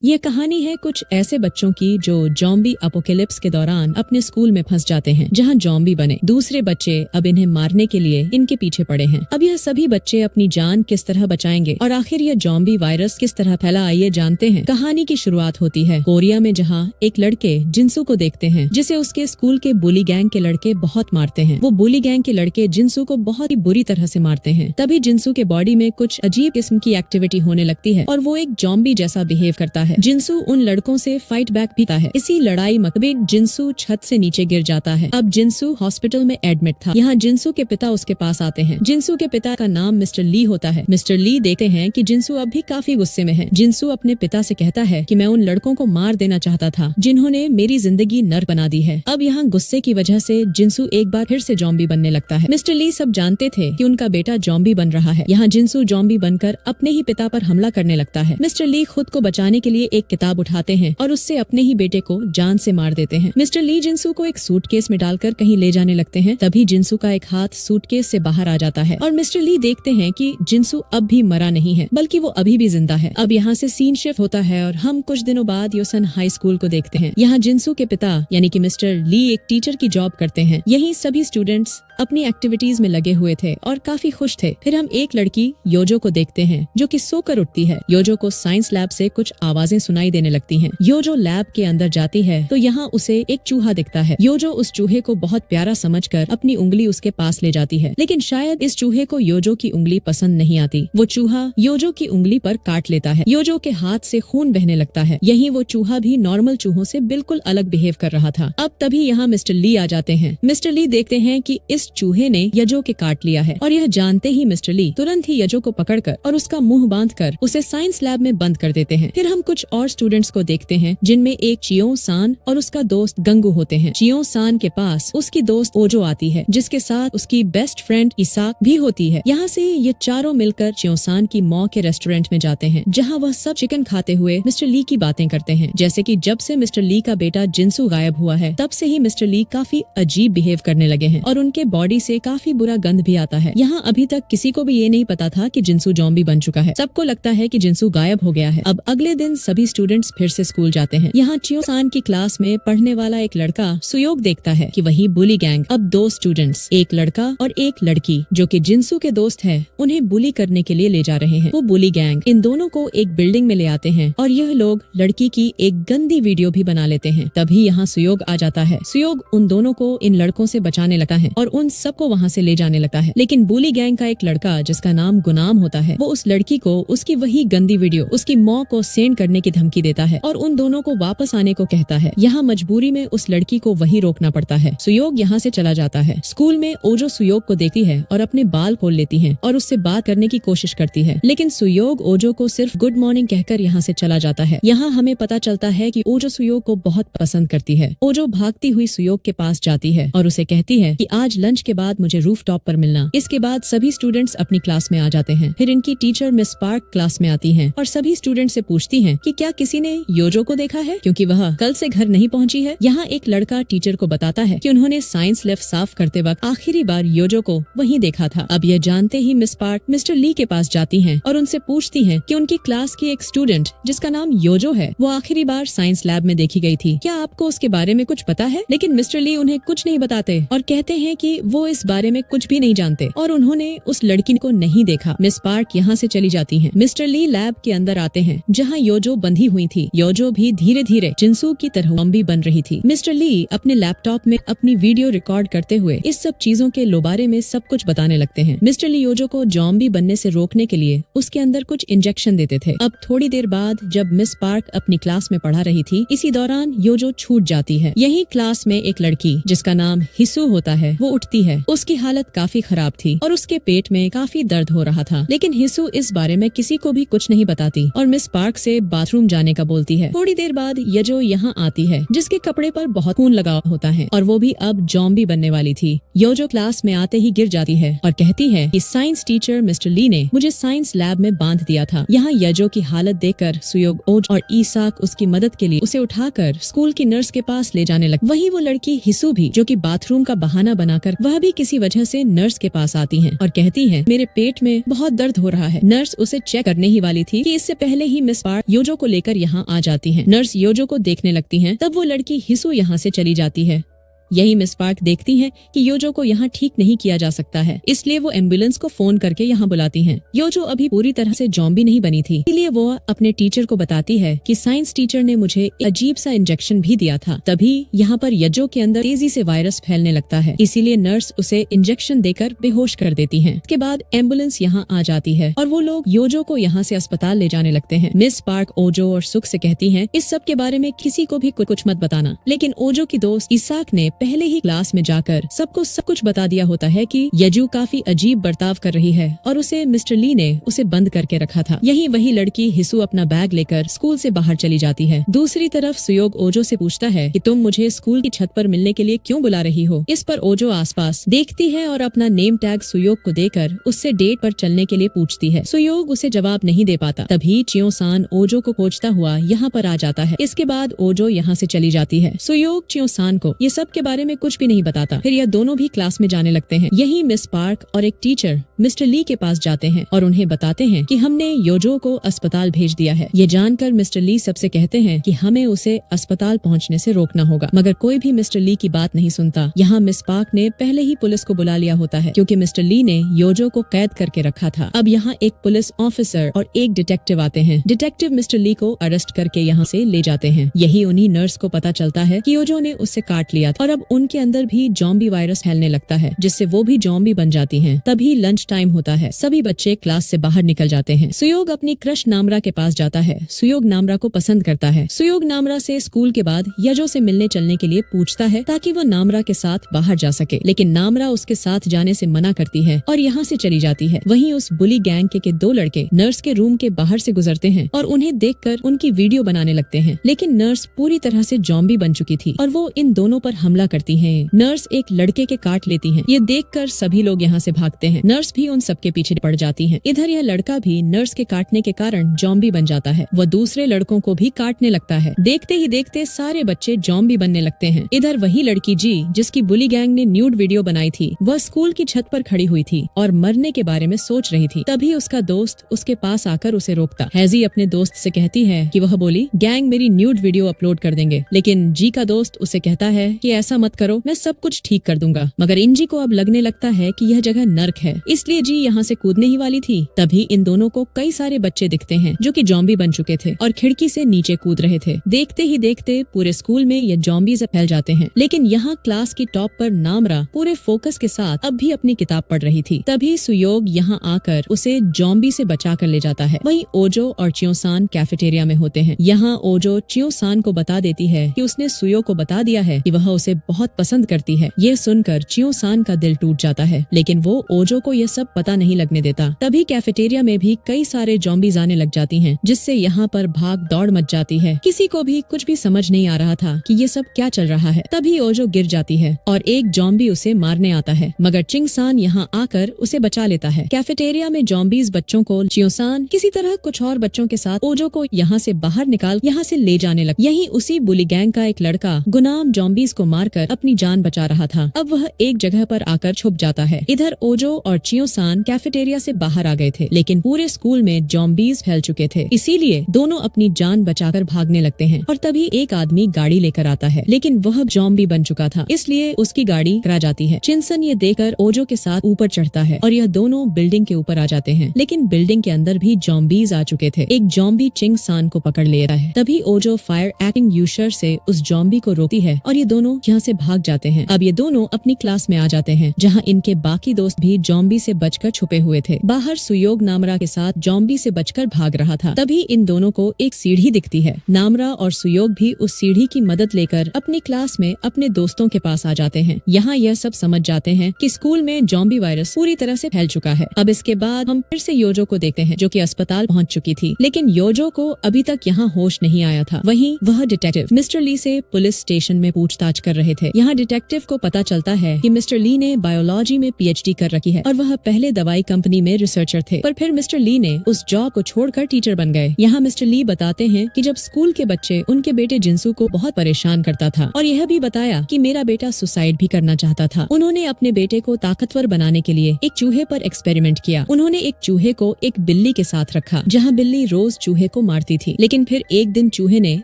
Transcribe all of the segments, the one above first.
ये कहानी है कुछ ऐसे बच्चों की जो जॉम्बी अपोकेलिप्स के दौरान अपने स्कूल में फंस जाते हैं, जहां जॉम्बी बने दूसरे बच्चे अब इन्हें मारने के लिए इनके पीछे पड़े हैं। अब यह सभी बच्चे अपनी जान किस तरह बचाएंगे और आखिर यह जॉम्बी वायरस किस तरह फैला, आइए जानते हैं। कहानी की शुरुआत होती है कोरिया में, जहाँ एक लड़के जिन्सू को देखते हैं, जिसे उसके स्कूल के बुली गैंग के लड़के बहुत मारते हैं। वो बुली गैंग के लड़के जिन्सू को बहुत ही बुरी तरह से मारते हैं। तभी जिन्सू के बॉडी में कुछ अजीब किस्म की एक्टिविटी होने लगती है और वो एक जॉम्बी जैसा बिहेव करता है। जिन्सू उन लड़कों से फाइट बैक भी है। इसी लड़ाई में जिन्सू छत से नीचे गिर जाता है। अब जिन्सू हॉस्पिटल में एडमिट था। यहाँ जिन्सू के पिता उसके पास आते हैं। जिन्सू के पिता का नाम मिस्टर ली होता है। मिस्टर ली देखते हैं कि जिन्सू अब भी काफी गुस्से में है। जिन्सू अपने पिता से कहता है कि मैं उन लड़कों को मार देना चाहता था जिन्होंने मेरी जिंदगी नर्क बना दी है। अब यहाँ गुस्से की वजह से जिन्सू एक बार फिर से जॉम्बी बनने लगता है। मिस्टर ली सब जानते थे कि उनका बेटा जॉम्बी बन रहा है। यहाँ जिन्सू जॉम्बी बनकर अपने ही पिता पर हमला करने लगता है। मिस्टर ली खुद को बचाने के लिए एक किताब उठाते हैं और उससे अपने ही बेटे को जान से मार देते हैं। मिस्टर ली जिन्सू को एक सूटकेस में डालकर कहीं ले जाने लगते हैं। तभी जिन्सू का एक हाथ सूटकेस से बाहर आ जाता है और मिस्टर ली देखते हैं कि जिन्सू अब भी मरा नहीं है, बल्कि वो अभी भी जिंदा है। अब यहाँ से सीन शिफ्ट होता है और हम कुछ दिनों बाद योसन हाई स्कूल को देखते हैं। यहाँ जिन्सू के पिता यानी कि मिस्टर ली एक टीचर की जॉब करते हैं। यही सभी स्टूडेंट्स अपनी एक्टिविटीज में लगे हुए थे और काफी खुश थे। फिर हम एक लड़की योजो को देखते हैं जो कि सोकर उठती है। योजो को साइंस लैब से कुछ आवाजें सुनाई देने लगती हैं। योजो लैब के अंदर जाती है तो यहाँ उसे एक चूहा दिखता है। योजो उस चूहे को बहुत प्यारा समझकर अपनी उंगली उसके पास ले जाती है, लेकिन शायद इस चूहे को योजो की उंगली पसंद नहीं आती। वो चूहा योजो की उंगली पर काट लेता है। योजो के हाथ से खून बहने लगता है। यहीं वो चूहा भी नॉर्मल चूहों से बिल्कुल अलग बिहेव कर रहा था। अब तभी यहाँ मिस्टर ली आ जाते हैं। मिस्टर ली देखते हैं कि इस चूहे ने यजो के काट लिया है और यह जानते ही मिस्टर ली तुरंत ही यजो को पकड़कर और उसका मुंह बांधकर उसे साइंस लैब में बंद कर देते हैं। फिर हम कुछ और स्टूडेंट्स को देखते हैं जिनमें एक चियो सान और उसका दोस्त गंगू होते हैं। चियो सान के पास उसकी दोस्त ओजो आती है, जिसके साथ उसकी बेस्ट फ्रेंड इसाक भी होती है। यहाँ से ये चारों मिलकर चियो सान की मॉ के रेस्टोरेंट में जाते हैं, जहाँ वह सब चिकन खाते हुए मिस्टर ली की बातें करते हैं। जैसे कि जब से मिस्टर ली का बेटा जिन्सू गायब हुआ है, तब से ही मिस्टर ली काफी अजीब बिहेव करने लगे हैं और उनके बॉडी से काफी बुरा गंध भी आता है। यहाँ अभी तक किसी को भी ये नहीं पता था कि जिन्सू जॉम्बी बन चुका है। सबको लगता है कि जिन्सू गायब हो गया है। अब अगले दिन सभी स्टूडेंट्स फिर से स्कूल जाते हैं। यहाँ चियो सान की क्लास में पढ़ने वाला एक लड़का सुयोग देखता है कि वही बुली गैंग अब दो स्टूडेंट्स, एक लड़का और एक लड़की जो कि जिन्सू के दोस्त है, उन्हें बुली करने के लिए ले जा रहे हैं। वो बुली गैंग इन दोनों को एक बिल्डिंग में ले आते हैं और यह लोग लड़की की एक गंदी वीडियो भी बना लेते हैं। तभी यहाँ सुयोग आ जाता है। सुयोग उन दोनों को इन लड़कों से बचाने लगता है और उन सबको वहाँ से ले जाने लगता है। लेकिन बुली गैंग का एक लड़का जिसका नाम गुनाम होता है, वो उस लड़की को उसकी वही गंदी वीडियो उसकी मॉ को सेंड करने की धमकी देता है और उन दोनों को वापस आने को कहता है। यहाँ मजबूरी में उस लड़की को वही रोकना पड़ता है। सुयोग यहाँ से चला जाता है। स्कूल में ओजो सुयोग को देखती है और अपने बाल खोल लेती है और उससे बात करने की कोशिश करती है, लेकिन सुयोग ओजो को सिर्फ गुड मॉर्निंग कहकर यहाँ से चला जाता है। यहाँ हमें पता चलता है कि ओजो सुयोग को बहुत पसंद करती है। ओजो भागती हुई सुयोग के पास जाती है और उसे कहती है कि आज लंच के बाद मुझे रूफ टॉप पर मिलना। इसके बाद सभी स्टूडेंट्स अपनी क्लास में आ जाते हैं। फिर इनकी टीचर मिस पार्क क्लास में आती हैं और सभी स्टूडेंट से पूछती हैं कि क्या किसी ने योजो को देखा है, क्योंकि वह कल से घर नहीं पहुंची है। यहाँ एक लड़का टीचर को बताता है कि उन्होंने साइंस लैब साफ करते वक्त आखिरी बार योजो को वहीं देखा था। अब यह जानते ही मिस पार्क मिस्टर ली के पास जाती हैं और उनसे पूछती हैं कि उनकी क्लास की एक स्टूडेंट जिसका नाम योजो है, वो आखिरी बार साइंस लैब में देखी गई थी। क्या आपको उसके बारे में कुछ पता है? लेकिन मिस्टर ली उन्हें कुछ नहीं बताते और कहते हैं कि वो इस बारे में कुछ भी नहीं जानते और उन्होंने उस लड़की को नहीं देखा। मिस पार्क यहाँ से चली जाती हैं। मिस्टर ली लैब के अंदर आते हैं जहाँ योजो बंधी हुई थी। योजो भी धीरे धीरे जिन्सू की तरह जॉम्बी बन रही थी। मिस्टर ली अपने लैपटॉप में अपनी वीडियो रिकॉर्ड करते हुए इस सब चीजों के बारे में सब कुछ बताने लगते हैं। मिस्टर ली योजो को जॉम्बी बनने से रोकने के लिए उसके अंदर कुछ इंजेक्शन देते थे। अब थोड़ी देर बाद जब मिस पार्क अपनी क्लास में पढ़ा रही थी, इसी दौरान योजो छूट जाती है। यही क्लास में एक लड़की जिसका नाम हिसू होता है, वो उठती है। उसकी हालत काफी खराब थी और उसके पेट में काफी दर्द हो रहा था, लेकिन हिसू इस बारे में किसी को भी कुछ नहीं बताती और मिस पार्क से बाथरूम जाने का बोलती है। थोड़ी देर बाद यजो यहाँ आती है, जिसके कपड़े पर बहुत खून लगा होता है और वो भी अब जॉम्बी बनने वाली थी। योजो क्लास में आते ही गिर जाती है और कहती है कि साइंस टीचर मिस्टर ली ने मुझे साइंस लैब में बांध दिया था। यहाँ यजो की हालत देखकर सुयोग ओज और ईसाक उसकी मदद के लिए उसे उठाकर स्कूल की नर्स के पास ले जाने लगे। वहीं वो लड़की हिसू भी, जो कि बाथरूम का बहाना बनाकर वह भी किसी वजह से नर्स के पास आती है और कहती है मेरे पेट में बहुत दर्द हो रहा है। नर्स उसे चेक करने ही वाली थी कि इससे पहले ही मिस पार्क योजो योजो को लेकर यहाँ आ जाती हैं। नर्स योजो को देखने लगती हैं, तब वो लड़की हिसू यहाँ से चली जाती है। यही मिस पार्क देखती हैं कि योजो को यहाँ ठीक नहीं किया जा सकता है, इसलिए वो एम्बुलेंस को फोन करके यहाँ बुलाती हैं। योजो अभी पूरी तरह से जॉम्बी नहीं बनी थी, इसलिए वो अपने टीचर को बताती है कि साइंस टीचर ने मुझे एक अजीब सा इंजेक्शन भी दिया था। तभी यहाँ पर यजो के अंदर तेजी से वायरस फैलने लगता है, इसीलिए नर्स उसे इंजेक्शन देकर बेहोश कर देती है। इसके बाद एम्बुलेंस यहाँ आ जाती है और वो लोग योजो को यहाँ से अस्पताल ले जाने लगते हैं। मिस पार्क ओजो और सुख से कहती है इस सब के बारे में किसी को भी कुछ मत बताना, लेकिन ओजो की दोस्त इसाक ने पहले ही क्लास में जाकर सबको सब कुछ बता दिया होता है कि यजू काफी अजीब बर्ताव कर रही है और उसे मिस्टर ली ने उसे बंद करके रखा था। यही वही लड़की हिसू अपना बैग लेकर स्कूल से बाहर चली जाती है। दूसरी तरफ सुयोग ओजो से पूछता है कि तुम मुझे स्कूल की छत पर मिलने के लिए क्यों बुला रही हो। इस पर ओजो आसपास देखती है और अपना नेम टैग सुयोग को देकर उससे डेट पर चलने के लिए पूछती है। सुयोग उसे जवाब नहीं दे पाता। तभी चियो सान ओजो को खोजता हुआ यहाँ पर आ जाता है। इसके बाद ओजो यहाँ से चली जाती है। सुयोग चियो सान को ये सब के बारे में कुछ भी नहीं बताता। फिर यह दोनों भी क्लास में जाने लगते हैं। यही मिस पार्क और एक टीचर मिस्टर ली के पास जाते हैं और उन्हें बताते हैं कि हमने योजो को अस्पताल भेज दिया है। ये जानकर मिस्टर ली सबसे कहते हैं कि हमें उसे अस्पताल पहुंचने से रोकना होगा, मगर कोई भी मिस्टर ली की बात नहीं सुनता। यहाँ मिस पार्क ने पहले ही पुलिस को बुला लिया होता है, क्योंकि मिस्टर ली ने योजो को कैद करके रखा था। अब यहाँ एक पुलिस ऑफिसर और एक डिटेक्टिव आते हैं। डिटेक्टिव मिस्टर ली को अरेस्ट करके यहाँ से ले जाते हैं। यही उन्हीं नर्स को पता चलता है कि योजो ने उससे काट लिया था और अब उनके अंदर भी जॉम्बी वायरस फैलने लगता है, जिससे वो भी जॉम्बी बन जाती हैं। तभी लंच टाइम होता है। सभी बच्चे क्लास से बाहर निकल जाते हैं। सुयोग अपनी क्रश नामरा के पास जाता है। सुयोग नामरा को पसंद करता है। सुयोग नामरा से स्कूल के बाद यजो से मिलने चलने के लिए पूछता है ताकि वो नामरा के साथ बाहर जा सके, लेकिन नामरा उसके साथ जाने से मना करती है और यहाँ से चली जाती है। वहीं उस बुली गैंग के दो लड़के नर्स के रूम के बाहर से गुजरते हैं और उन्हें देखकर उनकी वीडियो बनाने लगते हैं, लेकिन नर्स पूरी तरह से जॉम्बी बन चुकी थी और वो इन दोनों पर हमला करती है। नर्स एक लड़के के काट लेती है। ये देखकर सभी लोग यहाँ से भागते हैं। नर्स भी उन सबके पीछे पड़ जाती है। इधर यह लड़का भी नर्स के काटने के कारण जॉम्बी बन जाता है। वह दूसरे लड़कों को भी काटने लगता है। देखते ही देखते सारे बच्चे जॉम्बी बनने लगते हैं। इधर वही लड़की जी जिसकी बुली गैंग ने न्यूड वीडियो बनाई थी, वह स्कूल की छत पर खड़ी हुई थी और मरने के बारे में सोच रही थी। तभी उसका दोस्त उसके पास आकर उसे रोकता। हैजी अपने दोस्त से कहती है कि वह बोली गैंग मेरी न्यूड वीडियो अपलोड कर देंगे, लेकिन जी का दोस्त उसे कहता है कि ऐसा मत करो, मैं सब कुछ ठीक कर दूंगा। मगर इंजी को अब लगने लगता है कि यह जगह नर्क है, इसलिए जी यहाँ से कूदने ही वाली थी। तभी इन दोनों को कई सारे बच्चे दिखते हैं जो कि जॉम्बी बन चुके थे और खिड़की से नीचे कूद रहे थे। देखते ही देखते पूरे स्कूल में ये जॉम्बीज फैल जाते हैं। लेकिन यहाँ क्लास की टॉप पर नामरा पूरे फोकस के साथ अब भी अपनी किताब पढ़ रही थी। तभी सुयोग यहाँ आकर उसे जॉम्बी से बचा कर ले जाता है। वहीं ओजो और चियोसान कैफेटेरिया में होते हैं। यहाँ ओजो चियोसान को बता देती है कि उसने सुयो को बता दिया है कि वह उसे बहुत पसंद करती है। ये सुनकर चियोसान का दिल टूट जाता है, लेकिन वो ओजो को यह सब पता नहीं लगने देता। तभी कैफेटेरिया में भी कई सारे जॉम्बीज आने लग जाती हैं, जिससे यहाँ पर भाग दौड़ मच जाती है। किसी को भी कुछ भी समझ नहीं आ रहा था कि ये सब क्या चल रहा है। तभी ओजो गिर जाती है और एक जॉम्बी उसे मारने आता है, मगर चिंगसान यहाँ आकर उसे बचा लेता है। कैफेटेरिया में जॉम्बीज बच्चों को चियोसान किसी तरह कुछ और बच्चों के साथ ओजो को यहाँ से बाहर निकाल यहाँ से ले जाने लगा। यही उसी बुली गैंग का एक लड़का गुनाम जॉम्बीज को मारकर अपनी जान बचा रहा था। अब वह एक जगह पर आकर छुप जाता है। इधर ओजो और चियोसान कैफेटेरिया से बाहर आ गए थे, लेकिन पूरे स्कूल में जॉम्बीज फैल चुके थे, इसीलिए दोनों अपनी जान बचाकर भागने लगते हैं। और तभी एक आदमी गाड़ी लेकर आता है, लेकिन वह जॉम्बी बन चुका था, इसलिए उसकी गाड़ी करा जाती है। चिंसन ये देखकर ओजो के साथ ऊपर चढ़ता है और यह दोनों बिल्डिंग के ऊपर आ जाते हैं, लेकिन बिल्डिंग के अंदर भी जॉम्बीज आ चुके थे। एक जॉम्बी चिंगसान को पकड़ ले रहा है। तभी ओजो फायर एक्टिंग यूशर से उस जॉम्बी को रोकती है और ये दोनों यहाँ से भाग जाते हैं। अब ये दोनों अपनी क्लास में आ जाते हैं, जहाँ इनके बाकी दोस्त भी जॉम्बी से बचकर छुपे हुए थे। बाहर सुयोग नामरा के साथ जॉम्बी से बचकर भाग रहा था। तभी इन दोनों को एक सीढ़ी दिखती है। नामरा और सुयोग भी उस सीढ़ी की मदद लेकर अपनी क्लास में अपने दोस्तों के पास आ जाते हैं। यहाँ यह सब समझ जाते हैं कि स्कूल में जॉम्बी वायरस पूरी तरह से फैल चुका है। अब इसके बाद हम फिर से योजो को देखते हैं, जो कि अस्पताल पहुंच चुकी थी, लेकिन योजो को अभी तक यहाँ होश नहीं आया था। वहीं वह डिटेक्टिव मिस्टर ली से पुलिस स्टेशन में पूछताछ कर रहे रहे थे। यहाँ डिटेक्टिव को पता चलता है कि मिस्टर ली ने बायोलॉजी में PhD कर रखी है और वह पहले दवाई कंपनी में रिसर्चर थे, पर फिर मिस्टर ली ने उस जॉब को छोड़कर टीचर बन गए। यहाँ मिस्टर ली बताते हैं कि जब स्कूल के बच्चे उनके बेटे जिंसू को बहुत परेशान करता था और यह भी बताया कि मेरा बेटा सुसाइड भी करना चाहता था। उन्होंने अपने बेटे को ताकतवर बनाने के लिए एक चूहे पर एक्सपेरिमेंट किया। उन्होंने एक चूहे को एक बिल्ली के साथ रखा, जहाँ बिल्ली रोज चूहे को मारती थी, लेकिन फिर एक दिन चूहे ने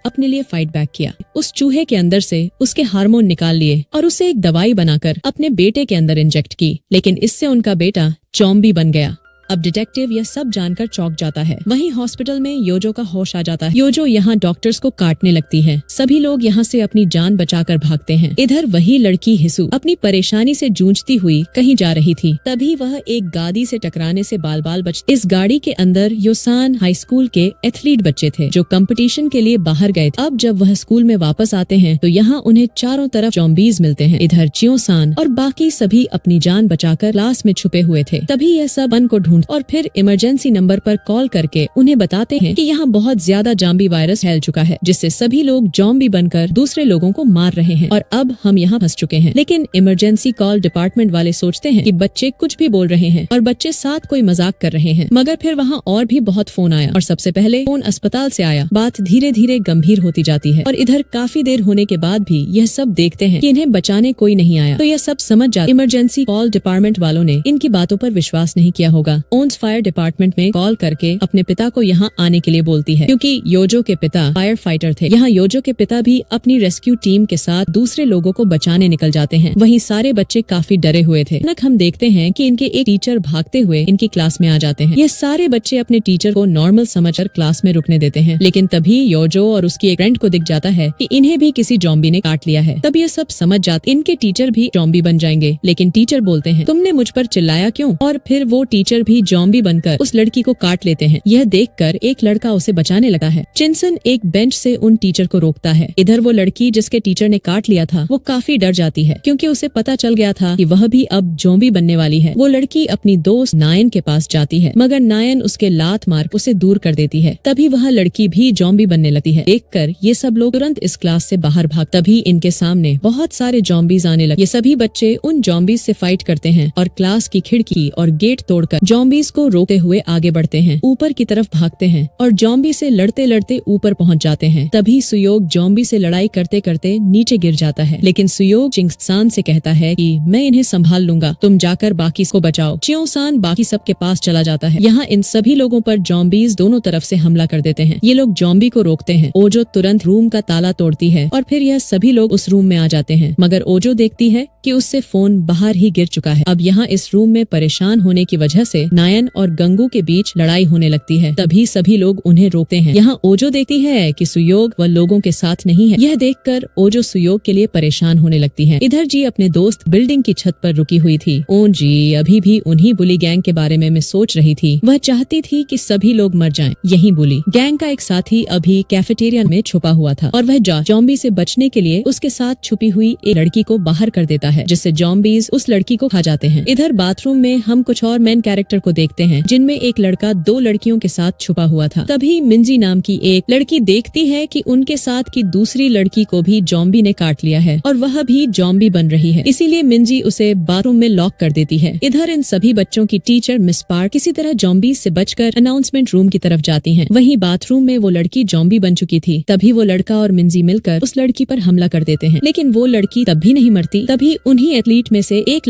अपने लिए फाइट बैक किया। उस चूहे के अंदर से उसके हार्मोन निकाल लिए और उसे एक दवाई बनाकर अपने बेटे के अंदर इंजेक्ट की, लेकिन इससे उनका बेटा ज़ॉम्बी बन गया। अब डिटेक्टिव यह सब जानकर चौंक जाता है। वहीं हॉस्पिटल में योजो का होश आ जाता है। योजो यहाँ डॉक्टर्स को काटने लगती है। सभी लोग यहाँ से अपनी जान बचाकर भागते हैं। इधर वही लड़की हिसू अपनी परेशानी से जूझती हुई कहीं जा रही थी, तभी वह एक गाड़ी से टकराने से बाल बाल बचती। इस गाड़ी के अंदर योसान हाई स्कूल के एथलीट बच्चे थे जो कंपटीशन के लिए बाहर गए थे। अब जब वह स्कूल में वापस आते हैं तो यहाँ उन्हें चारों तरफ ज़ॉम्बीज मिलते हैं। इधर चियोसान और बाकी सभी अपनी जान बचाकर क्लास में छुपे हुए थे। तभी यह सब अन को ढूंढ और फिर इमरजेंसी नंबर पर कॉल करके उन्हें बताते हैं कि यहाँ बहुत ज्यादा ज़ॉम्बी वायरस फैल चुका है, जिससे सभी लोग ज़ॉम्बी बनकर दूसरे लोगों को मार रहे हैं और अब हम यहाँ फंस चुके हैं। लेकिन इमरजेंसी कॉल डिपार्टमेंट वाले सोचते हैं कि बच्चे कुछ भी बोल रहे हैं और बच्चे साथ कोई मजाक कर रहे हैं, मगर फिर वहाँ और भी बहुत फोन आया और सबसे पहले फोन अस्पताल से आया। बात धीरे धीरे गंभीर होती जाती है और इधर काफी देर होने के बाद भी यह सब देखते हैं कि इन्हें बचाने कोई नहीं आया, तो यह सब समझ जाते। इमरजेंसी कॉल डिपार्टमेंट वालों ने इनकी बातों पर विश्वास नहीं किया होगा। ओन्स फायर डिपार्टमेंट में कॉल करके अपने पिता को यहाँ आने के लिए बोलती है, क्योंकि योजो के पिता फायर फाइटर थे। यहाँ योजो के पिता भी अपनी रेस्क्यू टीम के साथ दूसरे लोगों को बचाने निकल जाते हैं। वहीं सारे बच्चे काफी डरे हुए थे। अचानक हम देखते हैं कि इनके एक टीचर भागते हुए इनकी क्लास में आ जाते हैं। ये सारे बच्चे अपने टीचर को नॉर्मल समझकर क्लास में रुकने देते हैं, लेकिन तभी योजो और उसकी एक फ्रेंड को दिख जाता है कि इन्हें भी किसी ज़ॉम्बी ने काट लिया है। तब ये सब समझ जाते इनके टीचर भी ज़ॉम्बी बन जाएंगे, लेकिन टीचर बोलते हैं तुमने मुझ पर चिल्लाया क्यों, और फिर वो टीचर भी ज़ॉम्बी बनकर उस लड़की को काट लेते हैं। यह देखकर एक लड़का उसे बचाने लगा है। चिनसन एक बेंच से उन टीचर को रोकता है। इधर वो लड़की जिसके टीचर ने काट लिया था वो काफी डर जाती है, क्योंकि उसे पता चल गया था कि वह भी अब ज़ॉम्बी बनने वाली है। वो लड़की अपनी दोस्त नायन के पास जाती है, मगर नायन उसके लात मार उसे दूर कर देती है। तभी वह लड़की भी ज़ॉम्बी बनने लगती है। देखकर ये सब लोग तुरंत इस क्लास से बाहर भाग। तभी इनके सामने बहुत सारे ज़ॉम्बीज आने लगे। ये सभी बच्चे उन ज़ॉम्बीज से फाइट करते हैं और क्लास की खिड़की और गेट तोड़कर ज़ॉम्बीज को रोकते हुए आगे बढ़ते हैं। ऊपर की तरफ भागते हैं और ज़ॉम्बी से लड़ते लड़ते ऊपर पहुंच जाते हैं। तभी सुयोग ज़ॉम्बी से लड़ाई करते करते नीचे गिर जाता है, लेकिन सुयोग चिंगसान से कहता है कि मैं इन्हें संभाल लूंगा, तुम जाकर बाकी को बचाओ। चियोसान बाकी सबके पास चला जाता है। यहाँ इन सभी लोगों पर ज़ॉम्बीज दोनों तरफ से हमला कर देते हैं। ये लोग ज़ॉम्बी को रोकते हैं। ओजो तुरंत रूम का ताला तोड़ती है और फिर यह सभी लोग उस रूम में आ जाते हैं, मगर ओजो देखती है कि उससे फोन बाहर ही गिर चुका है। अब यहाँ इस रूम में परेशान होने की वजह से नायन और गंगू के बीच लड़ाई होने लगती है। तभी सभी लोग उन्हें रोकते हैं। यहाँ ओजो देखती है कि सुयोग व लोगों के साथ नहीं है। यह देखकर ओजो सुयोग के लिए परेशान होने लगती है। इधर जी अपने दोस्त बिल्डिंग की छत पर रुकी हुई थी। ओन जी अभी भी उन्हीं बुली गैंग के बारे में मैं सोच रही थी। वह चाहती थी कि सभी लोग मर जाएं। यही बुली गैंग का एक साथी अभी कैफेटेरिया में छुपा हुआ था और वह ज़ॉम्बी से बचने के लिए उसके साथ छुपी हुई एक लड़की को बाहर कर देता है, जिससे ज़ॉम्बीज उस लड़की को खा जाते हैं। इधर बाथरूम में हम कुछ और मेन कैरेक्टर को देखते हैं, जिनमें एक लड़का दो लड़कियों के साथ छुपा हुआ था। तभी मिंजी नाम की एक लड़की देखती है कि उनके साथ की दूसरी लड़की को भी ज़ॉम्बी ने काट लिया है और वह भी ज़ॉम्बी बन रही है। इसीलिए मिंजी उसे बाथरूम में लॉक कर देती है। इधर इन सभी बच्चों की टीचर मिस पार्क किसी तरह ज़ॉम्बी से बचकर अनाउंसमेंट रूम की तरफ जाती हैं। वहीं बाथरूम में वो लड़की ज़ॉम्बी बन चुकी थी। तभी वो लड़का और मिंजी मिलकर उस लड़की पर हमला कर देते हैं, लेकिन वो लड़की तब भी नहीं मरती। तभी उन्हीं एथलीट में से एक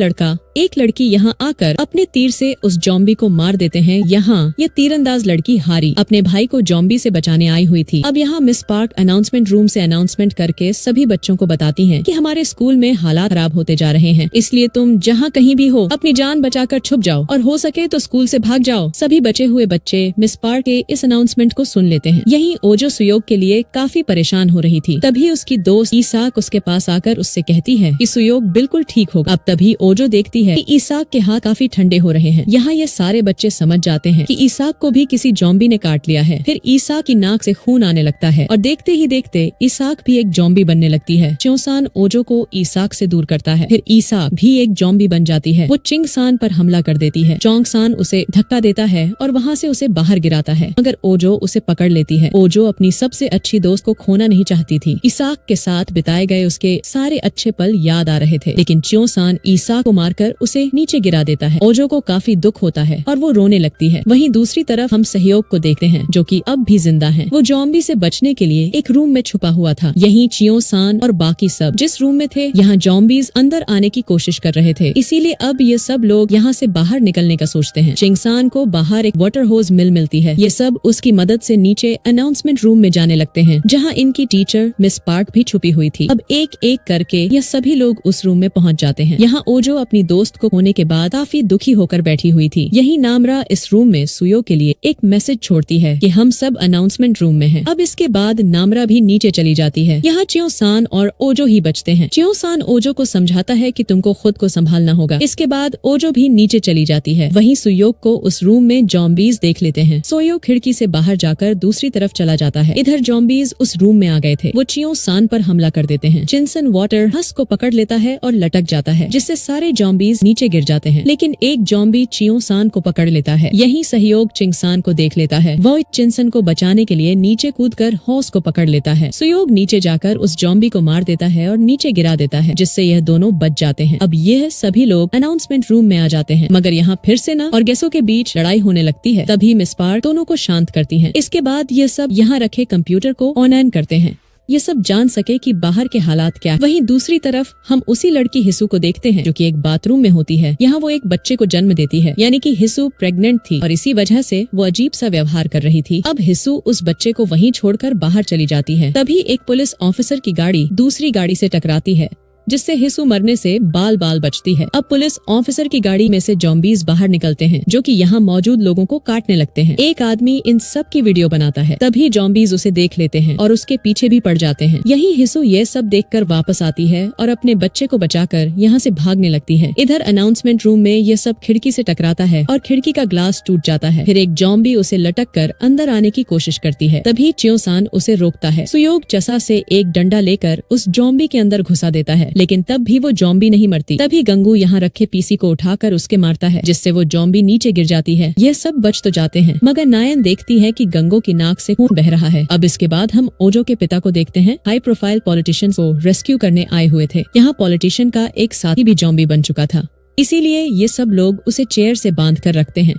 लड़की यहाँ आकर अपने तीर से उस ज़ॉम्बी को मार देते हैं। यहाँ ये तीरंदाज लड़की हारी अपने भाई को ज़ॉम्बी से बचाने आई हुई थी। अब यहाँ मिस पार्क अनाउंसमेंट रूम से अनाउंसमेंट करके सभी बच्चों को बताती हैं कि हमारे स्कूल में हालात खराब होते जा रहे हैं, इसलिए तुम जहाँ कहीं भी हो अपनी जान बचाकर छुप जाओ और हो सके तो स्कूल से भाग जाओ। सभी बचे हुए बच्चे मिस पार्क के इस अनाउंसमेंट को सुन लेते हैं। यही ओजो सुयोग के लिए काफी परेशान हो रही थी। तभी उसकी दोस्त ईसाक उसके पास आकर उससे कहती है कि सुयोग बिल्कुल ठीक होगा। अब तभी ओजो देखती है कि ईसाक के हाथ काफी ठंडे हो रहे हैं। यहाँ ये सारे बच्चे समझ जाते हैं कि ईसाक को भी किसी जॉम्बी ने काट लिया है। फिर ईसाक की नाक से खून आने लगता है और देखते ही देखते ईसाक भी एक जॉम्बी बनने लगती है। च्योसान ओजो को ईसाक से दूर करता है। फिर ईसाक भी एक जॉम्बी बन जाती है। वो चिंगसान पर हमला कर देती है। चोंगसान उसे धक्का देता है और वहाँ से उसे बाहर गिराता है, मगर ओजो उसे पकड़ लेती है। ओजो अपनी सबसे अच्छी दोस्त को खोना नहीं चाहती थी। ईसाक के साथ बिताए गए उसके सारे अच्छे पल याद आ रहे थे, लेकिन च्योसान ईसाक को मारकर उसे नीचे गिरा देता है। ओजो को काफी दुख होता है और वो रोने लगती है। वहीं दूसरी तरफ हम सहयोग को देखते हैं, जो कि अब भी जिंदा है। वो जॉम्बी से बचने के लिए एक रूम में छुपा हुआ था। यहीं च्योसान और बाकी सब जिस रूम में थे, यहाँ जॉम्बीज अंदर आने की कोशिश कर रहे थे। इसीलिए अब ये सब लोग यहाँ से बाहर निकलने का सोचते हैं। चिंगसान को बाहर एक वाटर होज मिलती है। ये सब उसकी मदद से नीचे अनाउंसमेंट रूम में जाने लगते हैं, जहाँ इनकी टीचर मिस पार्क भी छुपी हुई थी। अब एक एक करके ये सभी लोग उस रूम में पहुँच जाते हैं। यहाँ ओजो अपनी दोस्त को खोने के बाद काफी दुखी होकर बैठी हुई थी। यही नामरा इस रूम में सुयो के लिए एक मैसेज छोड़ती है कि हम सब अनाउंसमेंट रूम में हैं। अब इसके बाद नामरा भी नीचे चली जाती है। यहाँ च्योसान और ओजो ही बचते हैं। च्योसान ओजो को समझाता है कि तुमको खुद को संभालना होगा। इसके बाद ओजो भी नीचे चली जाती है। वहीं सुयोक को उस रूम में जॉम्बीज देख लेते हैं। सोयो खिड़की से बाहर जाकर दूसरी तरफ चला जाता है। इधर जॉम्बीज उस रूम में आ गए थे। वो च्योसान पर हमला कर देते हैं। चिंसन वाटर हस को पकड़ लेता है और लटक जाता है, जिससे सारे जॉम्बीज नीचे गिर जाते हैं। लेकिन एक जॉम्बी च्योसान को पकड़ लेता है। यही सहयोग चिंगसान को देख लेता है। वो चिंसन को बचाने के लिए नीचे कूदकर हॉस को पकड़ लेता है। सुयोग नीचे जाकर उस जॉम्बी को मार देता है और नीचे गिरा देता है, जिससे यह दोनों बच जाते हैं। अब यह सभी लोग अनाउंसमेंट रूम में आ जाते हैं, मगर यहाँ फिर से ना और गैसों के बीच लड़ाई होने लगती है। तभी मिस पार्क दोनों को शांत करती हैं। इसके बाद ये सब यहाँ रखे कंप्यूटर को ऑन करते हैं, ये सब जान सके कि बाहर के हालात क्या है। वहीं दूसरी तरफ हम उसी लड़की हिसू को देखते हैं, जो कि एक बाथरूम में होती है। यहाँ वो एक बच्चे को जन्म देती है, यानी कि हिसू प्रेग्नेंट थी और इसी वजह से वो अजीब सा व्यवहार कर रही थी। अब हिसू उस बच्चे को वहीं छोड़कर बाहर चली जाती है। तभी एक पुलिस ऑफिसर की गाड़ी दूसरी गाड़ी से टकराती है, जिससे हिसू मरने से बाल बाल बचती है। अब पुलिस ऑफिसर की गाड़ी में से जॉम्बीज बाहर निकलते हैं, जो कि यहाँ मौजूद लोगों को काटने लगते हैं। एक आदमी इन सब की वीडियो बनाता है। तभी जॉम्बीज उसे देख लेते हैं और उसके पीछे भी पड़ जाते हैं। यही हिसू ये सब देखकर वापस आती है और अपने बच्चे को बचाकर यहाँ से भागने लगती है। इधर अनाउंसमेंट रूम में ये सब खिड़की से टकराता है और खिड़की का ग्लास टूट जाता है। फिर एक जॉम्बी उसे लटक कर अंदर आने की कोशिश करती है। तभी च्योसान उसे रोकता है। सुयोग चसा से एक डंडा लेकर उस जॉम्बी के अंदर घुसा देता है, लेकिन तब भी वो जॉम्बी नहीं मरती। तभी गंगू यहाँ रखे पीसी को उठाकर उसके मारता है, जिससे वो जॉम्बी नीचे गिर जाती है। ये सब बच तो जाते हैं, मगर नायन देखती है कि गंगू की नाक से खून बह रहा है। अब इसके बाद हम ओजो के पिता को देखते हैं। हाई प्रोफाइल पॉलिटिशियन को रेस्क्यू करने आए हुए थे। यहाँ पॉलिटिशियन का एक साथी भी जॉम्बी बन चुका था, इसीलिए ये सब लोग उसे चेयर से बांध कर रखते हैं।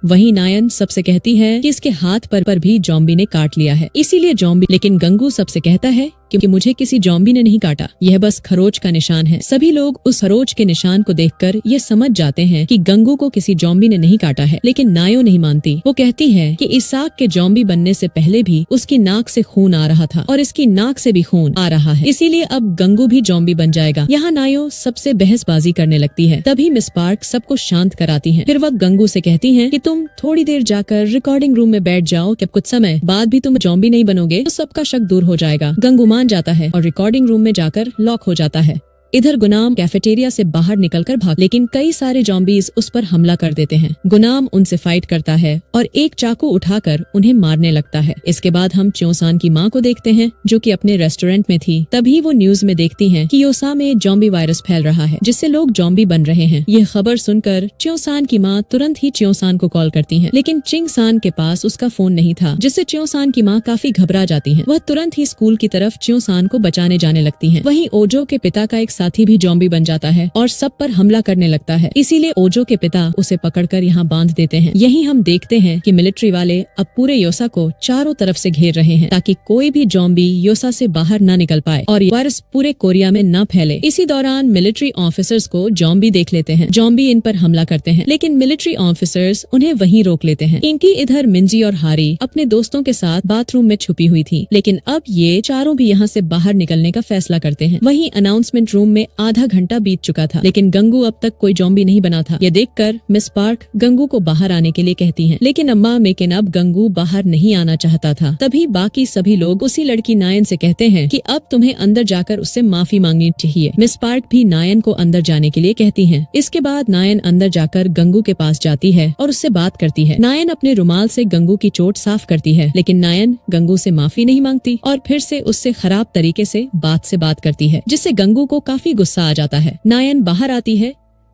वहीं नायन सबसे कहती है कि इसके हाथ पर भी जॉम्बी ने काट लिया है, इसीलिए जॉम्बी। लेकिन गंगू सबसे कहता है क्योंकि मुझे किसी जॉम्बी ने नहीं काटा, यह बस खरोच का निशान है। सभी लोग उस खरोच के निशान को देखकर ये समझ जाते हैं कि गंगू को किसी जॉम्बी ने नहीं काटा है। लेकिन नायो नहीं मानती। वो कहती है कि इसाक के जॉम्बी बनने से पहले भी उसकी नाक से खून आ रहा था और इसकी नाक से भी खून आ रहा है, इसीलिए अब गंगू भी जॉम्बी बन जाएगा। यहाँ नायो सबसे बहसबाजी करने लगती है। तभी मिस पार्क सबको शांत कराती है। फिर वह गंगू से कहती है कि तुम थोड़ी देर जाकर रिकॉर्डिंग रूम में बैठ जाओ, कि कुछ समय बाद भी तुम जॉम्बी नहीं बनोगे तो सबका शक दूर हो जाएगा। गंगू मान जाता है और रिकॉर्डिंग रूम में जाकर लॉक हो जाता है। इधर गुनाम कैफेटेरिया से बाहर निकलकर भाग, लेकिन कई सारे जॉम्बीज उस पर हमला कर देते हैं। गुनाम उनसे फाइट करता है और एक चाकू उठाकर उन्हें मारने लगता है। इसके बाद हम च्योसान की माँ को देखते हैं, जो कि अपने रेस्टोरेंट में थी। तभी वो न्यूज में देखती हैं कि योसा में जॉम्बी वायरस फैल रहा है, जिससे लोग जॉम्बी बन रहे हैं। ये खबर सुनकर च्योसान की माँ तुरंत ही च्योसान को कॉल करती है, लेकिन चिंगसान के पास उसका फोन नहीं था, जिससे च्योसान की माँ काफी घबरा जाती है। वह तुरंत ही स्कूल की तरफ च्योसान को बचाने जाने लगती है। वहीं ओजो के पिता का एक साथी भी जॉम्बी बन जाता है और सब पर हमला करने लगता है, इसीलिए ओजो के पिता उसे पकड़कर यहाँ बांध देते हैं। यही हम देखते हैं कि मिलिट्री वाले अब पूरे योसा को चारों तरफ से घेर रहे हैं, ताकि कोई भी जॉम्बी योसा से बाहर न निकल पाए और वायरस पूरे कोरिया में न फैले। इसी दौरान मिलिट्री ऑफिसर्स को जॉम्बी देख लेते हैं। जॉम्बी इन पर हमला करते हैं, लेकिन मिलिट्री ऑफिसर्स उन्हें वहीं रोक लेते हैं। इनकी इधर मिंजी और हारी अपने दोस्तों के साथ बाथरूम में छुपी हुई थी, लेकिन अब ये चारों भी यहाँ से बाहर निकलने का फैसला करते हैं। वहीं अनाउंसमेंट रूम रूम में आधा घंटा बीत चुका था, लेकिन गंगू अब तक कोई जॉम्बी नहीं बना था। ये देखकर मिस पार्क गंगू को बाहर आने के लिए कहती हैं, लेकिन अब गंगू बाहर नहीं आना चाहता था। तभी बाकी सभी लोग उसी लड़की नायन से कहते हैं कि अब तुम्हें अंदर जाकर उससे माफी मांगनी चाहिए। मिस पार्क भी नायन को अंदर जाने के लिए कहती हैं। इसके बाद नायन अंदर जाकर गंगू के पास जाती है और उससे बात करती है। नायन अपने रुमाल से गंगू की चोट साफ करती है, लेकिन नायन गंगू से माफी नहीं मांगती और फिर से उससे खराब तरीके से बात करती है, जिससे गंगू को काफी गुस्सा आ जाता है। नायन बाहर आती है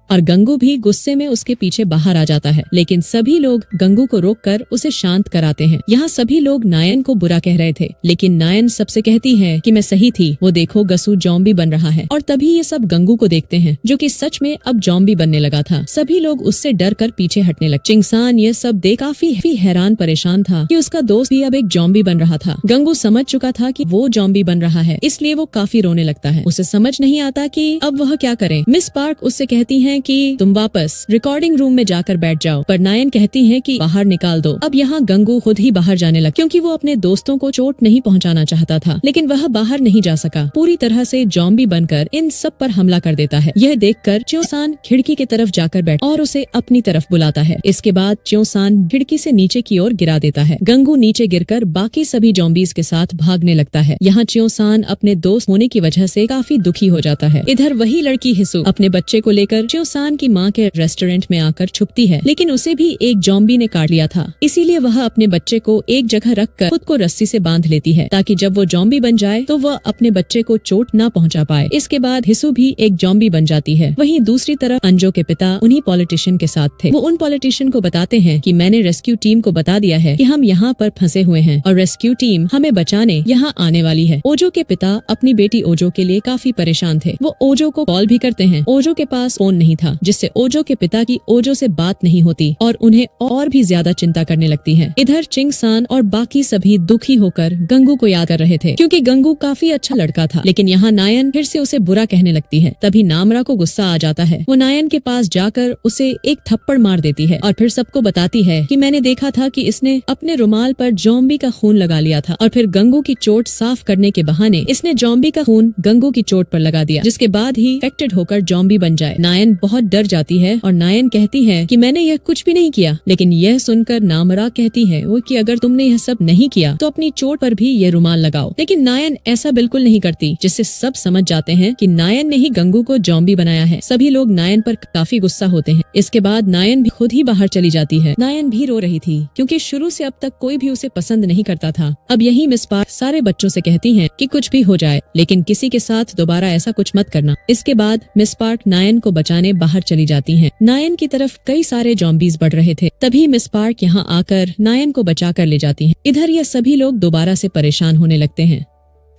और गंगू भी गुस्से में उसके पीछे बाहर आ जाता है, लेकिन सभी लोग गंगू को रोककर उसे शांत कराते हैं। यहाँ सभी लोग नायन को बुरा कह रहे थे, लेकिन नायन सबसे कहती है कि मैं सही थी, वो देखो गसू जॉम्बी बन रहा है। और तभी ये सब गंगू को देखते हैं, जो कि सच में अब जॉम्बी बनने लगा था। सभी लोग उससे डर कर पीछे हटने लगे। चिंगसान ये सब देख काफी हैरान परेशान था कि उसका दोस्त भी अब एक जॉम्बी बन रहा था। गंगू समझ चुका था कि वो जॉम्बी बन रहा है, इसलिए वो काफी रोने लगता है। उसे समझ नहीं आता कि अब वह क्या करे। मिस पार्क उससे कहती है कि तुम वापस रिकॉर्डिंग रूम में जाकर बैठ जाओ, पर नायन कहती है कि बाहर निकाल दो। अब यहाँ गंगू खुद ही बाहर जाने लगा, क्योंकि वो अपने दोस्तों को चोट नहीं पहुँचाना चाहता था, लेकिन वह बाहर नहीं जा सका। पूरी तरह से जॉम्बी बनकर इन सब पर हमला कर देता है। यह देखकर च्योसान खिड़की की तरफ जाकर बैठ और उसे अपनी तरफ बुलाता है। इसके बाद च्योसान खिड़की से नीचे की ओर गिरा देता है। गंगू नीचे गिरकर बाकी सभी जॉम्बीज के साथ भागने लगता है। यहाँ च्योसान अपने दोस्त होने की वजह से काफी दुखी हो जाता है। इधर वही लड़की हिसू अपने बच्चे को लेकर च्योसान की माँ के रेस्टोरेंट में आकर छुपती है, लेकिन उसे भी एक जॉम्बी ने काट लिया था। इसीलिए वह अपने बच्चे को एक जगह रखकर खुद को रस्सी से बांध लेती है, ताकि जब वो जॉम्बी बन जाए तो वह अपने बच्चे को चोट न पहुंचा पाए। इसके बाद हिसू भी एक जॉम्बी बन जाती है। वहीं दूसरी तरफ अंजो के पिता उन्हीं पॉलिटिशियन के साथ थे। वो उन पॉलिटिशियन को बताते हैं कि मैंने रेस्क्यू टीम को बता दिया है कि हम यहाँ पर फंसे हुए हैं और रेस्क्यू टीम हमें बचाने यहाँ आने वाली है। ओजो के पिता अपनी बेटी ओजो के लिए काफी परेशान थे। वो ओजो को कॉल भी करते हैं। ओजो के पास फोन नहीं था, जिससे ओजो के पिता की ओजो से बात नहीं होती और उन्हें और भी ज्यादा चिंता करने लगती है। इधर चिंगसान और बाकी सभी दुखी होकर गंगू को याद कर रहे थे, क्योंकि गंगू काफी अच्छा लड़का था। लेकिन यहाँ नायन फिर से उसे बुरा कहने लगती है। तभी नामरा को गुस्सा आ जाता है। वो नायन के पास जाकर उसे एक थप्पड़ मार देती है और फिर सबको बताती है कि मैंने देखा था कि इसने अपने रुमाल पर जॉम्बी का खून लगा लिया था और फिर गंगू की चोट साफ करने के बहाने इसने जॉम्बी का खून गंगू की चोट पर लगा दिया, जिसके बाद ही इन्फेक्टेड होकर जॉम्बी बन जाए। नायन बहुत डर जाती है और नायन कहती है कि मैंने यह कुछ भी नहीं किया। लेकिन यह सुनकर नामरा कहती है वो कि अगर तुमने यह सब नहीं किया तो अपनी चोट पर भी ये रुमाल लगाओ। लेकिन नायन ऐसा बिल्कुल नहीं करती, जिससे सब समझ जाते हैं कि नायन ने ही गंगू को जॉम्बी बनाया है। सभी लोग नायन पर काफी गुस्सा होते हैं। इसके बाद नायन भी खुद ही बाहर चली जाती है। नायन भी रो रही थी, क्योंकि शुरू से अब तक कोई भी उसे पसंद नहीं करता था। अब यही मिस पार्क सारे बच्चों से कहती है कि कुछ भी हो जाए, लेकिन किसी के साथ दोबारा ऐसा कुछ मत करना। इसके बाद मिस पार्क नायन को बचाने बाहर चली जाती है। नायन की तरफ कई सारे जॉम्बीज बढ़ रहे थे। तभी मिस पार्क यहाँ आकर नायन को बचा कर ले जाती हैं। इधर ये सभी लोग दोबारा से परेशान होने लगते हैं।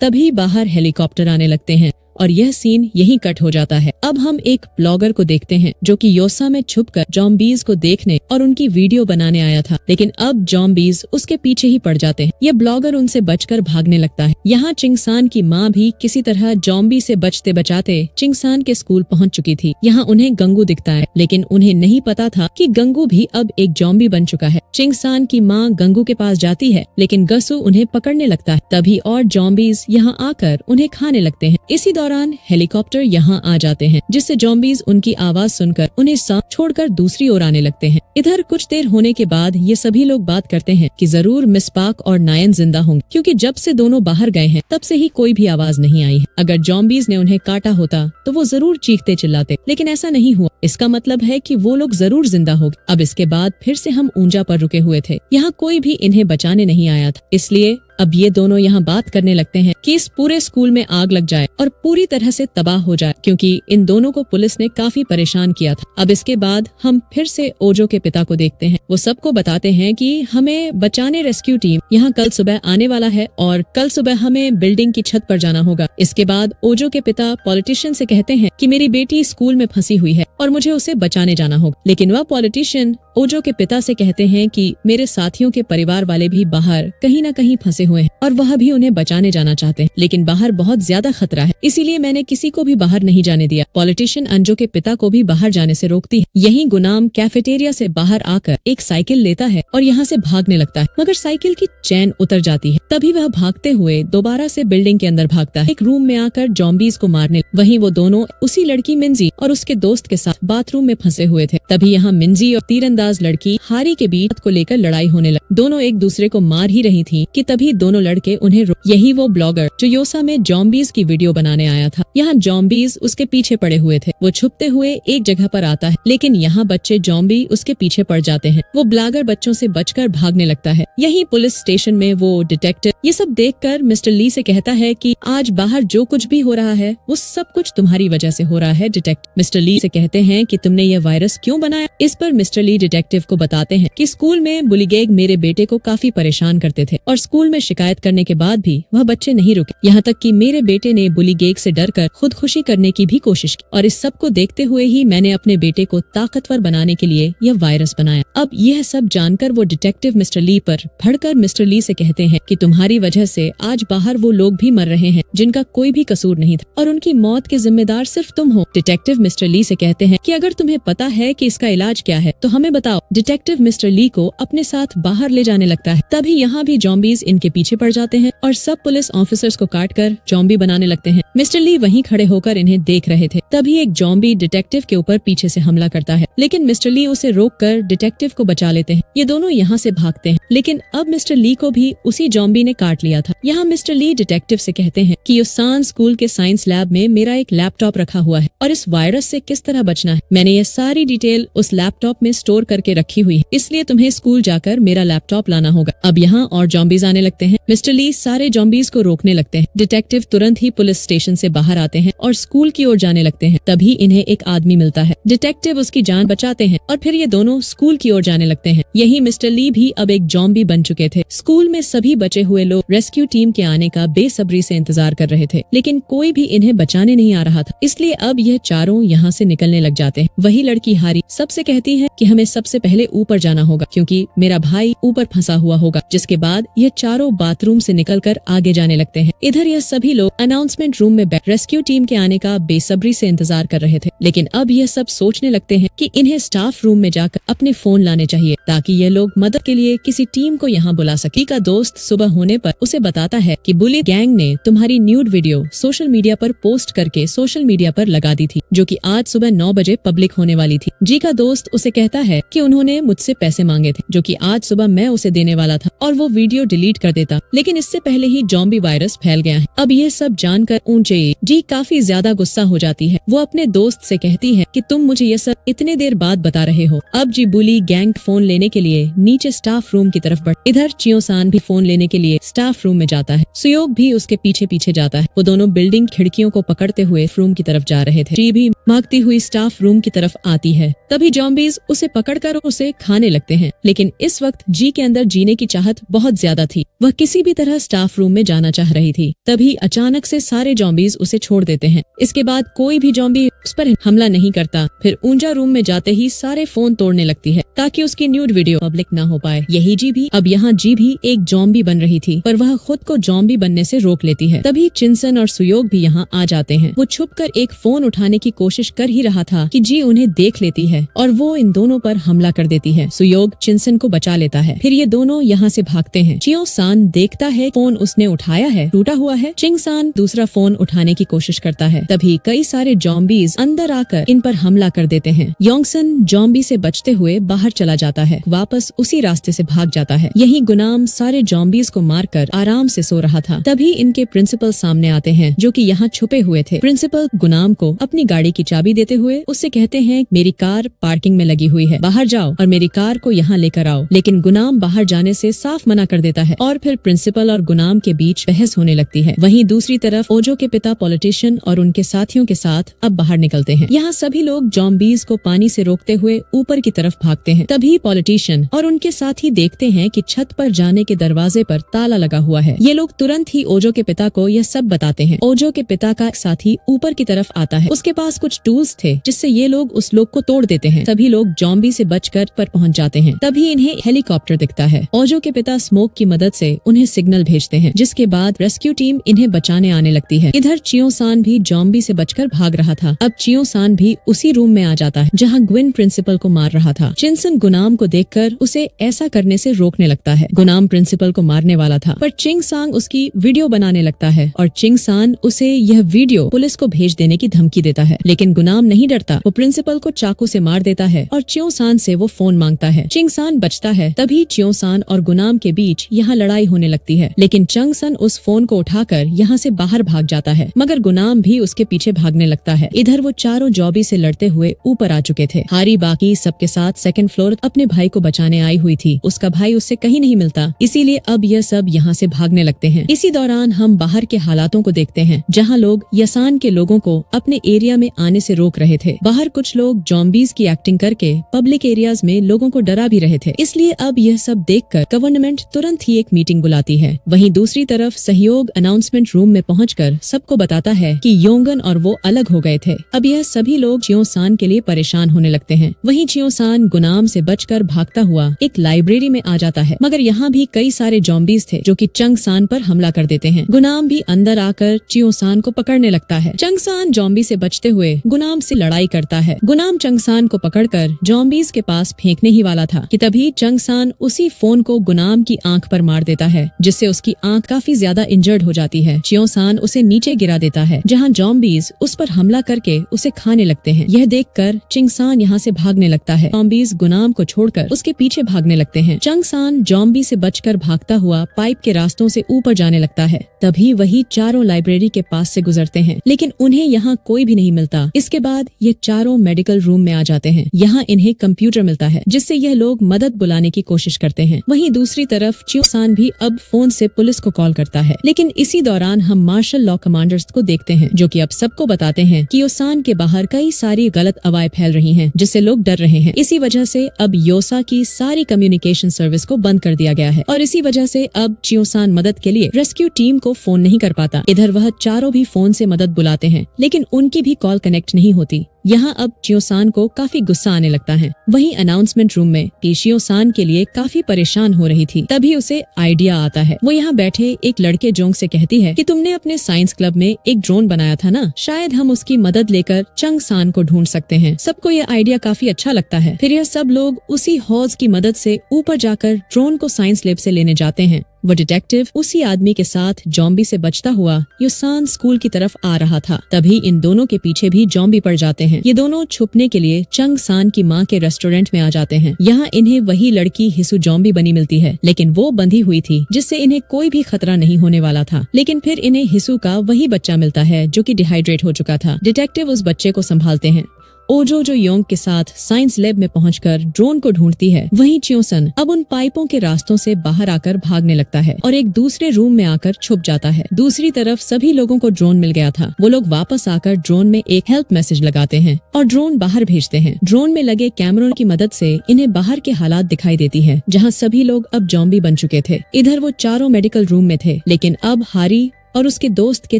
तभी बाहर हेलीकॉप्टर आने लगते हैं और यह सीन यहीं कट हो जाता है। अब हम एक ब्लॉगर को देखते हैं, जो कि योसा में छुपकर जॉम्बीज को देखने और उनकी वीडियो बनाने आया था, लेकिन अब जॉम्बीज उसके पीछे ही पड़ जाते हैं। यह ब्लॉगर उनसे बचकर भागने लगता है। यहाँ चिंगसान की माँ भी किसी तरह जॉम्बी से बचते बचाते चिंगसान के स्कूल पहुँच चुकी थी। यहाँ उन्हें गंगू दिखता है, लेकिन उन्हें नहीं पता था कि गंगू भी अब एक जॉम्बी बन चुका है। चिंगसान की माँ गंगू के पास जाती है, लेकिन गसू उन्हें पकड़ने लगता है। तभी और जॉम्बीज यहाँ आकर उन्हें खाने लगते हैं। इसी दौरान हेलीकॉप्टर यहाँ आ जाते हैं, जिससे जॉम्बीज उनकी आवाज सुनकर उन्हें साथ छोड़कर दूसरी ओर आने लगते हैं। इधर कुछ देर होने के बाद ये सभी लोग बात करते हैं कि जरूर मिस पार्क और नायन जिंदा होंगे, क्योंकि जब से दोनों बाहर गए हैं तब से ही कोई भी आवाज नहीं आई है। अगर जॉम्बीज ने उन्हें काटा होता तो वो जरूर चीखते चिल्लाते, लेकिन ऐसा नहीं हुआ। इसका मतलब है कि वो लोग जरूर जिंदा हो गए। अब इसके बाद फिर से हम ऊंजा पर रुके हुए थे। यहाँ कोई भी इन्हें बचाने नहीं आया था, इसलिए अब ये दोनों यहाँ बात करने लगते हैं कि इस पूरे स्कूल में आग लग जाए और पूरी तरह से तबाह हो जाए, क्योंकि इन दोनों को पुलिस ने काफी परेशान किया था। अब इसके बाद हम फिर से ओजो के पिता को देखते हैं। वो सबको बताते हैं कि हमें बचाने रेस्क्यू टीम यहाँ कल सुबह आने वाला है और कल सुबह हमें बिल्डिंग की छत पर जाना होगा। इसके बाद ओजो के पिता पॉलिटिशियन से कहते हैं कि मेरी बेटी स्कूल में फंसी हुई है और मुझे उसे बचाने जाना होगा, लेकिन वह पॉलिटिशियन ओजो के पिता से कहते हैं कि मेरे साथियों के परिवार वाले भी बाहर कहीं न कहीं फंसे हुए हैं और वह भी उन्हें बचाने जाना चाहते हैं, लेकिन बाहर बहुत ज्यादा खतरा है, इसीलिए मैंने किसी को भी बाहर नहीं जाने दिया। पॉलिटिशियन अंजो के पिता को भी बाहर जाने से रोकती है। यही गुनाम कैफेटेरिया से बाहर आकर एक साइकिल लेता है और यहाँ से भागने लगता है, मगर साइकिल की चैन उतर जाती है। तभी वह भागते हुए दोबारा से बिल्डिंग के अंदर भागता है, एक रूम में आकर जॉम्बीज को मारने। वहीं वो दोनों उसी लड़की मिंजी और उसके दोस्त के साथ बाथरूम में फंसे हुए थे। तभी यहाँ मिंजी और तीरंदाज लड़की हारी के बीच को लेकर लड़ाई होने लगी। दोनों एक दूसरे को मार ही रही थी कि तभी दोनों लड़के उन्हें यही वो ब्लॉगर जो योसा में जॉम्बीज की वीडियो बनाने आया था। यहाँ जॉम्बीज उसके पीछे पड़े हुए थे। वो छुपते हुए एक जगह पर आता है, लेकिन यहाँ बच्चे जॉम्बी उसके पीछे पड़ जाते हैं। वो ब्लॉगर बच्चों से बचकर भागने लगता है। यही पुलिस स्टेशन में वो डिटेक्टिव ये सब देखकर मिस्टर ली से कहता है कि आज बाहर जो कुछ भी हो रहा है वो सब कुछ तुम्हारी वजह से हो रहा है डिटेक्टिव। मिस्टर ली से कहते हैं कि तुमने ये वायरस क्यों बनाया। इस पर मिस्टर ली डिटेक्टिव को बताते हैं कि स्कूल में बुलीगैग मेरे बेटे को काफी परेशान करते थे और स्कूल में शिकायत करने के बाद भी वह बच्चे नहीं रुके, यहाँ तक कि मेरे बेटे ने बुलीगैग से डरकर खुदकुशी करने की भी कोशिश की और इस सब को देखते हुए ही मैंने अपने बेटे को ताकतवर बनाने के लिए यह वायरस बनाया। अब यह सब जानकर वो डिटेक्टिव मिस्टर ली पर भड़कर मिस्टर ली से कहते हैं कि तुम्हारी वजह से आज बाहर वो लोग भी मर रहे हैं जिनका कोई भी कसूर नहीं था और उनकी मौत के जिम्मेदार सिर्फ तुम हो। डिटेक्टिव मिस्टर ली से कहते हैं कि अगर तुम्हें पता है कि इसका इलाज क्या है तो हमें बताओ। डिटेक्टिव मिस्टर ली को अपने साथ बाहर ले जाने लगता है। तभी यहाँ भी जॉम्बीज इनके पीछे पड़ जाते हैं और सब पुलिस ऑफिसर्स को काटकर जॉम्बी बनाने लगते हैं। मिस्टर ली वहीं खड़े होकर इन्हें देख रहे थे। तभी एक जॉम्बी डिटेक्टिव के ऊपर पीछे से हमला करता है, लेकिन मिस्टर ली उसे रोककर डिटेक्टिव को बचा लेते हैं। ये दोनों यहाँ से भागते हैं, लेकिन अब मिस्टर ली को भी उसी जॉम्बी ने काट लिया था। यहाँ मिस्टर ली डिटेक्टिव से कहते हैं कि युसान स्कूल के साइंस लैब में मेरा एक लैपटॉप रखा हुआ है और इस वायरस से किस तरह बचना है मैंने ये सारी डिटेल उस लैपटॉप में स्टोर करके रखी हुई है, इसलिए तुम्हें स्कूल जाकर मेरा लैपटॉप लाना होगा। अब यहाँ और जॉम्बीज आने लगते हैं। मिस्टर ली सारे जॉम्बीज को रोकने लगते हैं। डिटेक्टिव तुरंत ही पुलिस स्टेशन से बाहर आते हैं और स्कूल की ओर जाने लगते हैं। तभी इन्हें एक आदमी मिलता है। डिटेक्टिव उसकी जान बचाते हैं और फिर ये दोनों स्कूल की ओर जाने लगते हैं। यही मिस्टर ली भी अब एक जॉम्बी बन चुके थे। स्कूल में सभी बचे हुए लोग रेस्क्यू टीम के आने का बेसब्री से इंतजार कर रहे थे, लेकिन कोई भी इन्हें बचाने नहीं आ रहा था, इसलिए अब यह चारों यहाँ से निकलने लग जाते हैं। वही लड़की हारी सबसे कहती है कि हमें सबसे पहले ऊपर जाना होगा क्योंकि मेरा भाई ऊपर फंसा हुआ होगा, जिसके बाद यह चारों बाथरूम से निकलकर आगे जाने लगते हैं। इधर यह सभी लोग अनाउंसमेंट रूम में बैठ रेस्क्यू टीम के आने का बेसब्री से इंतजार कर रहे थे, लेकिन अब यह सब सोचने लगते हैं कि इन्हें स्टाफ रूम में जाकर अपने फोन लाने चाहिए ताकि ये लोग मदद के लिए किसी टीम को यहाँ बुला सके। का दोस्त सुबह होने पर उसे बताता है कि बुली गैंग ने तुम्हारी न्यूड वीडियो सोशल मीडिया पर पोस्ट करके सोशल मीडिया पर लगा दी थी, जो कि आज सुबह 9 बजे पब्लिक होने वाली थी। जी का दोस्त उसे कहता है कि उन्होंने मुझसे पैसे मांगे थे, जो कि आज सुबह मैं उसे देने वाला था और वो वीडियो डिलीट कर देता, लेकिन इससे पहले ही जॉम्बी वायरस फैल गया है। अब ये सब जानकर ऊंचे जी काफी ज्यादा गुस्सा हो जाती है। वो अपने दोस्त से कहती है कि तुम मुझे ये सब इतने देर बाद बता रहे हो। अब जी बुली गैंग फोन लेने के लिए नीचे स्टाफ रूम की तरफ बढ़। इधर चियोसान भी फोन लेने के लिए स्टाफ रूम में जाता है। सुयोग भी उसके पीछे पीछे जाता है। वो दोनों बिल्डिंग खिड़कियों को पकड़ते हुए रूम की तरफ जा रहे थे। जी भी भागती हुई स्टाफ रूम की तरफ आती है। तभी जॉम्बीज उसे पकड़कर उसे खाने लगते हैं, लेकिन इस वक्त जी के अंदर जीने की चाहत बहुत ज्यादा थी। वह किसी भी तरह स्टाफ रूम में जाना चाह रही थी। तभी अचानक से सारे जॉम्बीज उसे छोड़ देते हैं। इसके बाद कोई भी जॉम्बी उस पर हमला नहीं करता। फिर ऊंचा रूम में जाते ही सारे फोन तोड़ने लगती है ताकि उसकी न्यूड वीडियो पब्लिक न हो पाए। यही जी भी अब यहाँ जी भी एक जॉम्बी बन रही थी, पर वह खुद को जॉम्बी बनने से रोक लेती है। तभी चिंसन और सुयोग भी यहाँ आ जाते हैं। वो छुपकर एक फोन उठाने की कोशिश कर ही रहा था कि जी उन्हें देख लेती है और वो इन दोनों पर हमला कर देती है। सुयोग चिंसन को बचा लेता है। फिर ये दोनों यहाँ से भागते हैं। चियो सान देखता है फोन उसने उठाया है टूटा हुआ है। चिंग सान दूसरा फोन उठाने की कोशिश करता है। तभी कई सारे जॉम्बीज अंदर आकर इन पर हमला कर देते हैं। योंगसन जॉम्बी से बचते हुए बाहर चला जाता है, वापस उसी रास्ते से भाग जाता है। यही गुनाम सारे जॉम्बीज को मारकर आराम से सो रहा था। तभी इनके प्रिंसिपल सामने आते हैं, जो कि यहाँ छुपे हुए थे। प्रिंसिपल गुनाम को अपनी गाड़ी की चाबी देते हुए उससे कहते हैं मेरी कार पार्किंग में लगी हुई है, बाहर जाओ और मेरी कार को यहाँ लेकर आओ। लेकिन गुनाम बाहर जाने से साफ मना कर देता है और फिर प्रिंसिपल और गुनाम के बीच बहस होने लगती है। वहीं दूसरी तरफ ओजो के पिता पॉलिटिशियन और उनके साथियों के साथ अब बाहर निकलते हैं। यहाँ सभी लोग जॉम्बीज को पानी से रोकते हुए ऊपर की तरफ भागते हैं। तभी पॉलिटिशियन और उनके साथी देखते हैं कि छत पर जाने के दरवाजे पर ताला लगा हुआ है। ये लोग तुरंत ही ओजो के पिता को यह सब बताते हैं। ओजो के पिता का साथी ऊपर की तरफ आता है। उसके पास कुछ टूल्स थे जिससे ये लोग उस लोग को तोड़ देते हैं। सभी लोग जॉम्बी से बचकर पर पहुंच जाते हैं। तभी इन्हें हेलीकॉप्टर दिखता है। ओजो के पिता स्मोक की मदद से उन्हें सिग्नल भेजते हैं, जिसके बाद रेस्क्यू टीम इन्हें बचाने आने लगती है। इधर चियो सान भी जॉम्बी से बचकर भाग रहा था। अब चियो सान भी उसी रूम में आ जाता है जहाँ ग्विन प्रिंसिपल को मार रहा था। चिंसन गुनाम को देखकर उसे ऐसा करने से रोकने लगता है। गुनाम प्रिंसिपल को मारने वाला था, पर चिंग सांग उसकी वीडियो बनाने लगता है और चिंग सान उसे यह वीडियो पुलिस को भेज देने की धमकी देता है। लेकिन गुनाम नहीं डरता, वो प्रिंसिपल को चाकू से मार देता है और चियो सान से वो फोन मांगता है। चिंग सान बचता है। तभी चियो सान और गुनाम के बीच यहाँ लड़ाई होने लगती है, लेकिन चंग सन उस फोन को उठाकर यहाँ से बाहर भाग जाता है, मगर गुनाम भी उसके पीछे भागने लगता है। इधर वो चारों जॉबी से लड़ते हुए ऊपर आ चुके थे। हारी बाकी सबके साथ सेकंड फ्लोर अपने भाई को बचाने आई हुई थी। उसका भाई उससे कहीं नहीं मिलता, इसीलिए अब यह सब यहाँ से भागने लगते हैं। इसी दौरान हम बाहर के हालातों को देखते हैं, जहाँ लोग यसान के लोगों को अपने एरिया में आने से रोक रहे थे। बाहर कुछ लोग जॉम्बीज की एक्टिंग करके पब्लिक एरियाज में लोगों को डरा भी रहे थे। इसलिए अब यह सब देखकर गवर्नमेंट तुरंत ही एक मीटिंग बुलाती है। वहीं दूसरी तरफ सहयोग अनाउंसमेंट रूम में पहुंचकर सबको बताता है कि योंगन और वो अलग हो गए थे। अब यह सभी लोग चियो सान के लिए परेशान होने लगते हैं। वहीं चियो सान गुनाम से बचकर भागता हुआ एक लाइब्रेरी में आ जाता है, मगर यहाँ भी कई सारे जॉम्बीज थे जो कि चंग सान पर हमला कर देते हैं। गुनाम भी अंदर आकर चियो सान को पकड़ने लगता है। चंग सान जॉम्बी से बचते हुए गुनाम से लड़ाई करता है। गुनाम चंग सान को पकड़कर जॉम्बीज के पास फेंकने ही वाला था कि तभी चंग सान उसी फोन को गुनाम की आंख पर मार देता है, जिससे उसकी आंख काफी ज्यादा इंजर्ड हो जाती है। चियो सान उसे नीचे गिरा देता है, जहाँ जॉम्बीज उस पर हमला करके उसे खाने लगते हैं। यह देखकर चिंग सान यहाँ से भागने लगता है। जॉम्बीज गुनाम को छोड़कर उसके पीछे भागने लगते हैं। चंग सान जॉम्बी से बचकर भागता हुआ पाइप के रास्तों से ऊपर जाने लगता है। तभी वही चारों लाइब्रेरी के पास से गुजरते हैं, लेकिन उन्हें यहाँ कोई भी नहीं मिलता। इसके बाद ये चारों मेडिकल रूम में आ जाते हैं। यहाँ इन्हें कंप्यूटर मिलता है, जिससे यह लोग मदद बुलाने की कोशिश करते हैं। वहीं दूसरी तरफ चियो सान भी अब फोन से पुलिस को कॉल करता है। लेकिन इसी दौरान हम मार्शल लॉ कमांडर्स को देखते हैं, जो कि अब सबको बताते हैं कि योसान के बाहर कई सारी गलत अफवाहें फैल रही हैं, जिससे लोग डर रहे हैं। इसी वजह से अब योसा की सारी कम्युनिकेशन सर्विस को बंद कर दिया गया है और इसी वजह से अब चियो सान मदद के लिए रेस्क्यू टीम को फोन नहीं कर पाता। इधर वह चारों भी फोन से मदद बुलाते हैं, लेकिन उनकी भी कॉल कनेक्ट नहीं होती। यहाँ अब चियो सान को काफी गुस्सा आने लगता है। वहीं अनाउंसमेंट रूम में चियो सान के लिए काफी परेशान हो रही थी। तभी उसे आइडिया आता है। वो यहाँ बैठे एक लड़के जोंग से कहती है कि तुमने अपने साइंस क्लब में एक ड्रोन बनाया था ना, शायद हम उसकी मदद लेकर चंग सान को ढूंढ सकते हैं। सबको ये आइडिया काफी अच्छा लगता है। फिर यह सब लोग उसी हॉज की मदद से ऊपर जाकर ड्रोन को साइंस लैब से लेने जाते हैं। वो डिटेक्टिव उसी आदमी के साथ जॉम्बी से बचता हुआ योसान स्कूल की तरफ आ रहा था। तभी इन दोनों के पीछे भी जॉम्बी पड़ जाते हैं। ये दोनों छुपने के लिए चंग सान की माँ के रेस्टोरेंट में आ जाते हैं। यहाँ इन्हें वही लड़की हिसु जॉम्बी बनी मिलती है, लेकिन वो बंधी हुई थी, जिससे इन्हें कोई भी खतरा नहीं होने वाला था। लेकिन फिर इन्हें हिसु का वही बच्चा मिलता है जो कि डिहाइड्रेट हो चुका था। डिटेक्टिव उस बच्चे को संभालते हैं। ओजो जो योंग के साथ साइंस लैब में पहुंचकर ड्रोन को ढूंढती है, वहीं चियोसन अब उन पाइपों के रास्तों से बाहर आकर भागने लगता है और एक दूसरे रूम में आकर छुप जाता है। दूसरी तरफ सभी लोगों को ड्रोन मिल गया था। वो लोग वापस आकर ड्रोन में एक हेल्प मैसेज लगाते हैं और ड्रोन बाहर भेजते हैं। ड्रोन में लगे कैमरों की मदद से इन्हें बाहर के हालात दिखाई देती है, जहाँ सभी लोग अब जॉम्बी बन चुके थे। इधर वो चारों मेडिकल रूम में थे, लेकिन अब हारी और उसके दोस्त के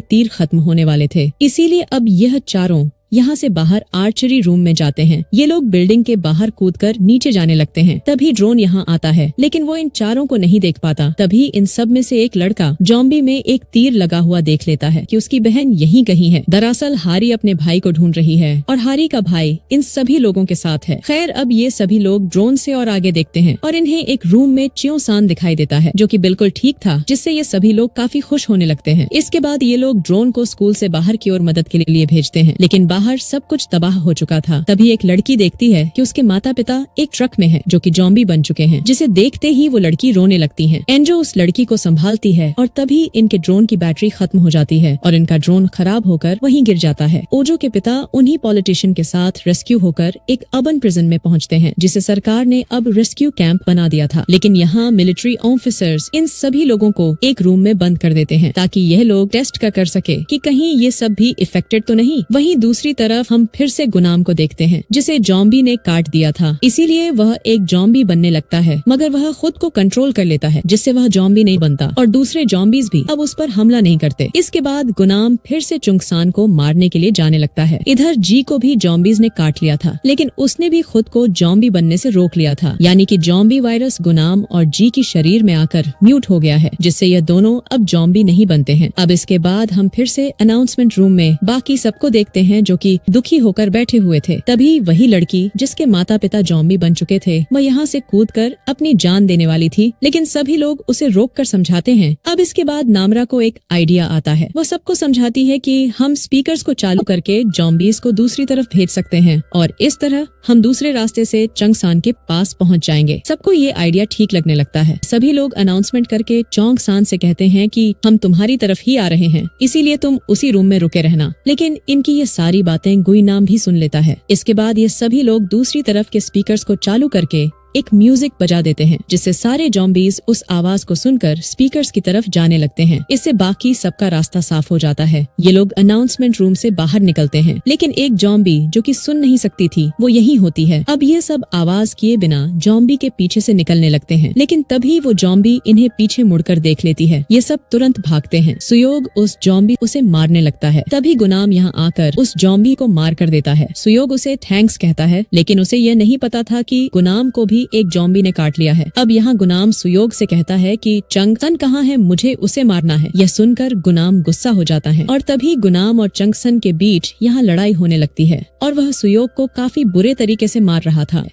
तीर खत्म होने वाले थे। इसीलिए अब यह चारों यहाँ से बाहर आर्चरी रूम में जाते हैं। ये लोग बिल्डिंग के बाहर कूदकर नीचे जाने लगते हैं। तभी ड्रोन यहाँ आता है, लेकिन वो इन चारों को नहीं देख पाता। तभी इन सब में से एक लड़का जॉम्बी में एक तीर लगा हुआ देख लेता है कि उसकी बहन यहीं कहीं है। दरअसल हारी अपने भाई को ढूंढ रही है और हारी का भाई इन सभी लोगों के साथ है। खैर, अब ये सभी लोग ड्रोन से और आगे देखते हैं और इन्हें एक रूम में चियोसान दिखाई देता है, जो कि बिल्कुल ठीक था, जिससे ये सभी लोग काफी खुश होने लगते हैं। इसके बाद ये लोग ड्रोन को स्कूल से बाहर की ओर मदद के लिए भेजते हैं, लेकिन बाहर बाहर सब कुछ तबाह हो चुका था। तभी एक लड़की देखती है कि उसके माता पिता एक ट्रक में हैं, जो कि ज़ॉम्बी बन चुके हैं, जिसे देखते ही वो लड़की रोने लगती है। एंजो उस लड़की को संभालती है और तभी इनके ड्रोन की बैटरी खत्म हो जाती है और इनका ड्रोन खराब होकर वहीं गिर जाता है। ओजो के पिता उन्हीं पॉलिटिशियन के साथ रेस्क्यू होकर एक अर्बन प्रिजन में पहुंचते हैं, जिसे सरकार ने अब रेस्क्यू कैंप बना दिया था। लेकिन यहाँ मिलिट्री ऑफिसर्स इन सभी लोगों को एक रूम में बंद कर देते हैं ताकि यह लोग टेस्ट कर सके कि कहीं ये सब भी इफेक्टेड तो नहीं। वहीं दूसरी तरफ हम फिर से गुनाम को देखते हैं, जिसे ज़ॉम्बी ने काट दिया था, इसीलिए वह एक ज़ॉम्बी बनने लगता है, मगर वह खुद को कंट्रोल कर लेता है, जिससे वह ज़ॉम्बी नहीं बनता और दूसरे ज़ॉम्बीज भी अब उस पर हमला नहीं करते। इसके बाद गुनाम फिर से चुंगसान को मारने के लिए जाने लगता है। इधर जी को भी ज़ॉम्बीज ने काट लिया था, लेकिन उसने भी खुद को ज़ॉम्बी बनने से रोक लिया था, यानी कि ज़ॉम्बी वायरस गुनाम और जी की शरीर में आकर म्यूट हो गया है, जिससे यह दोनों अब ज़ॉम्बी नहीं बनते हैं। अब इसके बाद हम फिर से अनाउंसमेंट रूम में बाकी सबको देखते हैं, जो कि दुखी होकर बैठे हुए थे। तभी वही लड़की जिसके माता पिता ज़ॉम्बी बन चुके थे, वह यहाँ से कूदकर अपनी जान देने वाली थी, लेकिन सभी लोग उसे रोककर समझाते हैं। अब इसके बाद नामरा को एक आइडिया आता है। वह सबको समझाती है कि हम स्पीकर्स को चालू करके ज़ॉम्बीज को दूसरी तरफ भेज सकते हैं और इस तरह हम दूसरे रास्ते से चंगसान के पास पहुँच जाएंगे। सबको ये आइडिया ठीक लगने लगता है। सभी लोग अनाउंसमेंट करके चोंगसान से कहते हैं कि हम तुम्हारी तरफ ही आ रहे हैं, इसीलिए तुम उसी रूम में रुके रहना। लेकिन इनकी ये सारी बातें गुइनाम भी सुन लेता है। इसके बाद ये सभी लोग दूसरी तरफ के स्पीकर्स को चालू करके एक म्यूजिक बजा देते हैं, जिससे सारे ज़ॉम्बीज उस आवाज को सुनकर स्पीकर्स की तरफ जाने लगते हैं। इससे बाकी सबका रास्ता साफ हो जाता है। ये लोग अनाउंसमेंट रूम से बाहर निकलते हैं, लेकिन एक ज़ॉम्बी जो कि सुन नहीं सकती थी, वो यही होती है। अब ये सब आवाज किए बिना ज़ॉम्बी के पीछे से निकलने लगते हैं, लेकिन तभी वो ज़ॉम्बी इन्हें पीछे मुड़कर देख लेती है। ये सब तुरंत भागते हैं। सुयोग उस ज़ॉम्बी उसे मारने लगता है। तभी गुनाम यहाँ आकर उस ज़ॉम्बी को मार कर देता है। सुयोग उसे थैंक्स कहता है, लेकिन उसे यह नहीं पता था कि गुनाम को भी एक ज़ॉम्बी ने काट लिया है। अब यहाँ गुनाम सुयोग से कहता है कि चंगसन कहाँ है, मुझे उसे मारना है। यह सुनकर गुनाम गुस्सा हो जाता है और तभी गुनाम और चंगसन के बीच यहाँ लड़ाई होने लगती है और वह सुयोग को काफी बुरे तरीके से मार रहा था।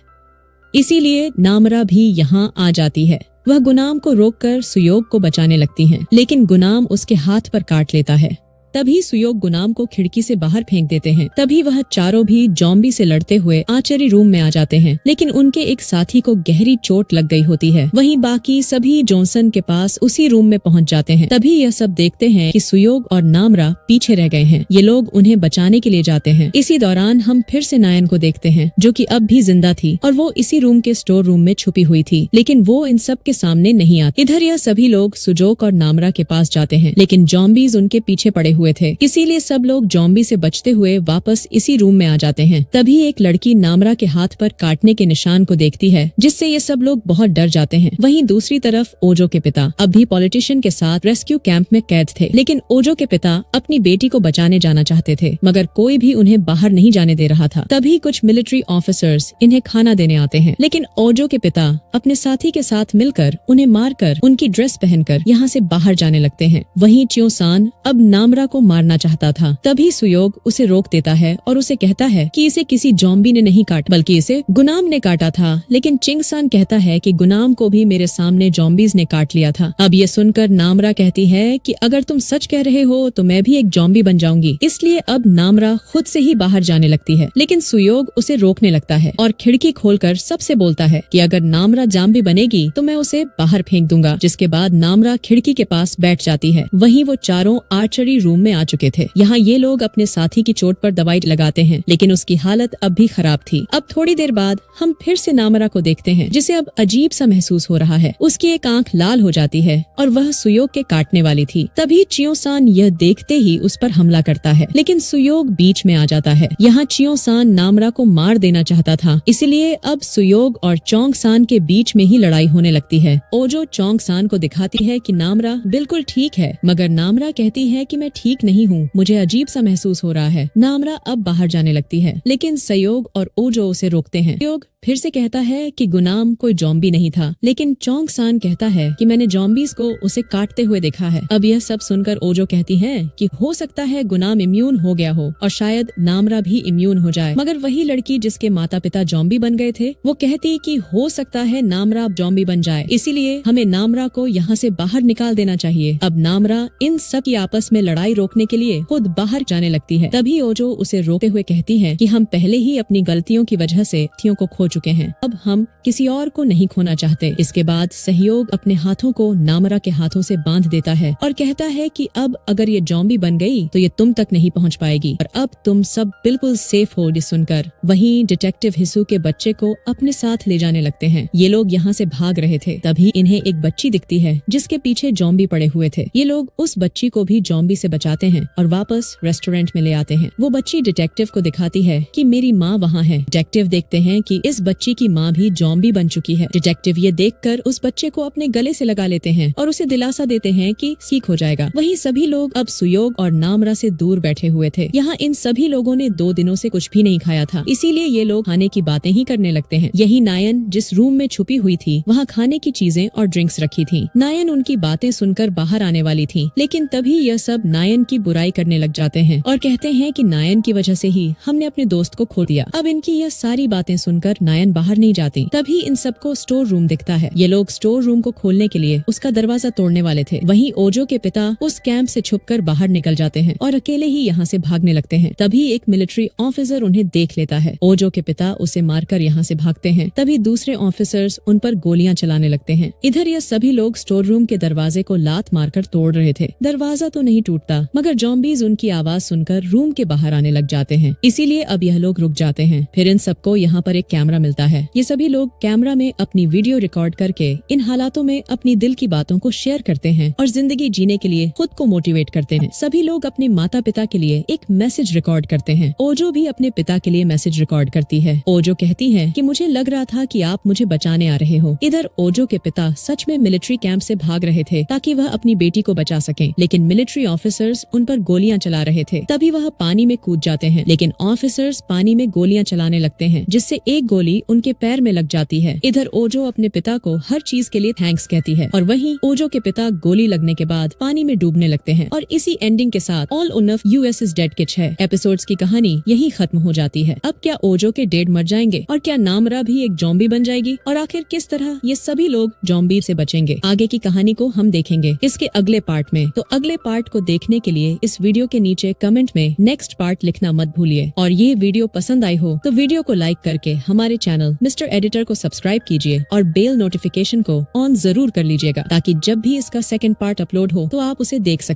इसीलिए नामरा भी यहाँ आ जाती है। वह गुनाम को रोककर सुयोग को बचाने लगती है, लेकिन गुनाम उसके हाथ पर काट लेता है। तभी सुयोग गुनाम को खिड़की से बाहर फेंक देते हैं। तभी वह चारों भी ज़ॉम्बी से लड़ते हुए आर्चरी रूम में आ जाते हैं, लेकिन उनके एक साथी को गहरी चोट लग गई होती है। वहीं बाकी सभी जॉनसन के पास उसी रूम में पहुंच जाते हैं। तभी यह सब देखते हैं कि सुयोग और नामरा पीछे रह गए हैं। ये लोग उन्हें बचाने के लिए जाते हैं। इसी दौरान हम फिर से नायन को देखते हैं, जो कि अब भी जिंदा थी और वो इसी रूम के स्टोर रूम में छुपी हुई थी, लेकिन वो इन सब के सामने नहीं आती। इधर यह सभी लोग सुजोक और नामरा के पास जाते हैं, लेकिन ज़ॉम्बीज उनके पीछे पड़े हुए थे, इसीलिए सब लोग ज़ॉम्बी से बचते हुए वापस इसी रूम में आ जाते हैं। तभी एक लड़की नामरा के हाथ पर काटने के निशान को देखती है, जिससे ये सब लोग बहुत डर जाते हैं। वहीं दूसरी तरफ ओजो के पिता अब भी पॉलिटिशियन के साथ रेस्क्यू कैंप में कैद थे, लेकिन ओजो के पिता अपनी बेटी को बचाने जाना चाहते थे, मगर कोई भी उन्हें बाहर नहीं जाने दे रहा था। तभी कुछ मिलिट्री ऑफिसर्स इन्हें खाना देने आते हैं, लेकिन ओजो के पिता अपने साथी के साथ मिलकर उन्हें मारकर उनकी ड्रेस पहनकर यहाँ से बाहर जाने लगते हैं। वहीं च्योसान अब नामरा को मारना चाहता था। तभी सुयोग उसे रोक देता है और उसे कहता है कि इसे किसी ज़ॉम्बी ने नहीं काटा, बल्कि इसे गुनाम ने काटा था। लेकिन चिंगसान कहता है कि गुनाम को भी मेरे सामने ज़ॉम्बीज ने काट लिया था। अब ये सुनकर नामरा कहती है कि अगर तुम सच कह रहे हो तो मैं भी एक ज़ॉम्बी बन जाऊंगी। इसलिए अब नामरा खुद से ही बाहर जाने लगती है, लेकिन सुयोग उसे रोकने लगता है और खिड़की खोलकर सबसे बोलता है कि अगर नामरा ज़ॉम्बी बनेगी तो मैं उसे बाहर फेंक दूंगा। जिसके बाद नामरा खिड़की के पास बैठ जाती है। वहीं वो चारों आर्चरी रूम में आ चुके थे। यहाँ ये लोग अपने साथी की चोट पर दवाई लगाते हैं, लेकिन उसकी हालत अब भी खराब थी। अब थोड़ी देर बाद हम फिर से नामरा को देखते हैं, जिसे अब अजीब सा महसूस हो रहा है। उसकी एक आंख लाल हो जाती है और वह सुयोग के काटने वाली थी। तभी चियोसान यह देखते ही उस पर हमला करता है, लेकिन सुयोग बीच में आ जाता है। यहाँ चियोसान नामरा को मार देना चाहता था, इसलिए अब सुयोग और चोंगसान के बीच में ही लड़ाई होने लगती है। ओजो चोंगसान को दिखाती है कि नामरा बिल्कुल ठीक है, मगर नामरा कहती है कि मैं ठीक नहीं हूँ, मुझे अजीब सा महसूस हो रहा है। नामरा अब बाहर जाने लगती है, लेकिन सयोग और ओजो उसे रोकते हैं। सयोग फिर से कहता है कि गुनाम कोई जॉम्बी नहीं था, लेकिन चोंग सान कहता है कि मैंने जॉम्बीज को उसे काटते हुए देखा है। अब यह सब सुनकर ओजो कहती है कि हो सकता है गुनाम इम्यून हो गया हो और शायद नामरा भी इम्यून हो जाए। मगर वही लड़की जिसके माता पिता जॉम्बी बन गए थे वो कहती कि हो सकता है नामरा अब जॉम्बी बन जाए, इसीलिए हमें नामरा को यहाँ से बाहर निकाल देना चाहिए। अब नामरा इन सब की आपस में लड़ाई रोकने के लिए खुद बाहर जाने लगती है। तभी ओजो उसे रोकते हुए कहती है कि हम पहले ही अपनी गलतियों की वजह से साथियों को खो चुके हैं, अब हम किसी और को नहीं खोना चाहते। इसके बाद सहयोग अपने हाथों को नामरा के हाथों से बांध देता है और कहता है कि अब अगर ये जॉम्बी बन गई तो ये तुम तक नहीं पहुंच पाएगी और अब तुम सब बिल्कुल सेफ हो। ये सुनकर वहीं डिटेक्टिव हिसू के बच्चे को अपने साथ ले जाने लगते हैं। ये लोग यहाँ से भाग रहे थे, तभी इन्हें एक बच्ची दिखती है जिसके पीछे जॉम्बी पड़े हुए थे। ये लोग उस बच्ची को भी जॉम्बी से बचाते हैं और वापस रेस्टोरेंट में ले आते हैं। वो बच्ची डिटेक्टिव को दिखाती है कि मेरी माँ वहाँ है। डिटेक्टिव देखते हैं कि इस बच्ची की माँ भी जॉम्बी बन चुकी है। डिटेक्टिव ये देखकर उस बच्चे को अपने गले से लगा लेते हैं और उसे दिलासा देते हैं कि ठीक हो जाएगा। वहीं सभी लोग अब सुयोग और नामरा से दूर बैठे हुए थे। यहाँ इन सभी लोगों ने 2 दिनों से कुछ भी नहीं खाया था, इसीलिए ये लोग खाने की बातें ही करने लगते हैं। यही नायन जिस रूम में छुपी हुई थी वहाँ खाने की चीजें और ड्रिंक्स रखी थी। नायन उनकी बातें सुनकर बाहर आने वाली थी, लेकिन तभी यह सब नायन की बुराई करने लग जाते हैं और कहते हैं कि नायन की वजह से ही हमने अपने दोस्त को खो दिया। अब इनकी यह सारी बातें सुनकर नायन बाहर नहीं जाती। तभी इन सबको स्टोर रूम दिखता है। ये लोग स्टोर रूम को खोलने के लिए उसका दरवाजा तोड़ने वाले थे। वहीं ओजो के पिता उस कैंप से छुपकर बाहर निकल जाते हैं और अकेले ही यहाँ से भागने लगते हैं। तभी एक मिलिट्री ऑफिसर उन्हें देख लेता है। ओजो के पिता उसे मारकर यहाँ से भागते हैं। तभी दूसरे ऑफिसर्स उन पर गोलियां चलाने लगते हैं। इधर ये सभी लोग स्टोर रूम के दरवाजे को लात मारकर तोड़ रहे थे। दरवाजा तो नहीं टूटता, मगर जॉम्बीज उनकी आवाज सुनकर रूम के बाहर आने लग जाते हैं, इसीलिए अब यह लोग रुक जाते हैं। फिर इन सबको यहाँ पर एक कैमरा मिलता है। ये सभी लोग कैमरा में अपनी वीडियो रिकॉर्ड करके इन हालातों में अपनी दिल की बातों को शेयर करते हैं और जिंदगी जीने के लिए खुद को मोटिवेट करते हैं। सभी लोग अपने माता पिता के लिए एक मैसेज रिकॉर्ड करते हैं। ओजो भी अपने पिता के लिए मैसेज रिकॉर्ड करती है। ओजो कहती है कि मुझे लग रहा था कि आप मुझे बचाने आ रहे हो। इधर ओजो के पिता सच में मिलिट्री कैंप से भाग रहे थे ताकि वह अपनी बेटी को बचा सकें, लेकिन मिलिट्री ऑफिसर्स उन पर गोलियां चला रहे थे। तभी वह पानी में कूद जाते हैं, लेकिन ऑफिसर्स पानी में गोलियां चलाने लगते हैं, जिससे एक गोली उनके पैर में लग जाती है। इधर ओजो अपने पिता को हर चीज के लिए थैंक्स कहती है और वहीं ओजो के पिता गोली लगने के बाद पानी में डूबने लगते हैं। और इसी एंडिंग के साथ ऑल उनफ यूएस इज डेड किच है एपिसोड्स की कहानी यही खत्म हो जाती है। अब क्या ओजो के डेड मर जाएंगे और क्या नामरा भी एक जॉम्बी बन जाएगी और आखिर किस तरह ये सभी लोग जॉम्बी से बचेंगे? आगे की कहानी को हम देखेंगे इसके अगले पार्ट में। तो अगले पार्ट को देखने के लिए इस वीडियो के नीचे कमेंट में नेक्स्ट पार्ट लिखना मत भूलिए। और ये वीडियो पसंद आई हो तो वीडियो को लाइक करके हमारे चैनल मिस्टर एडिटर को सब्सक्राइब कीजिए और बेल नोटिफिकेशन को ऑन जरूर कर लीजिएगा, ताकि जब भी इसका सेकंड पार्ट अपलोड हो तो आप उसे देख सकें।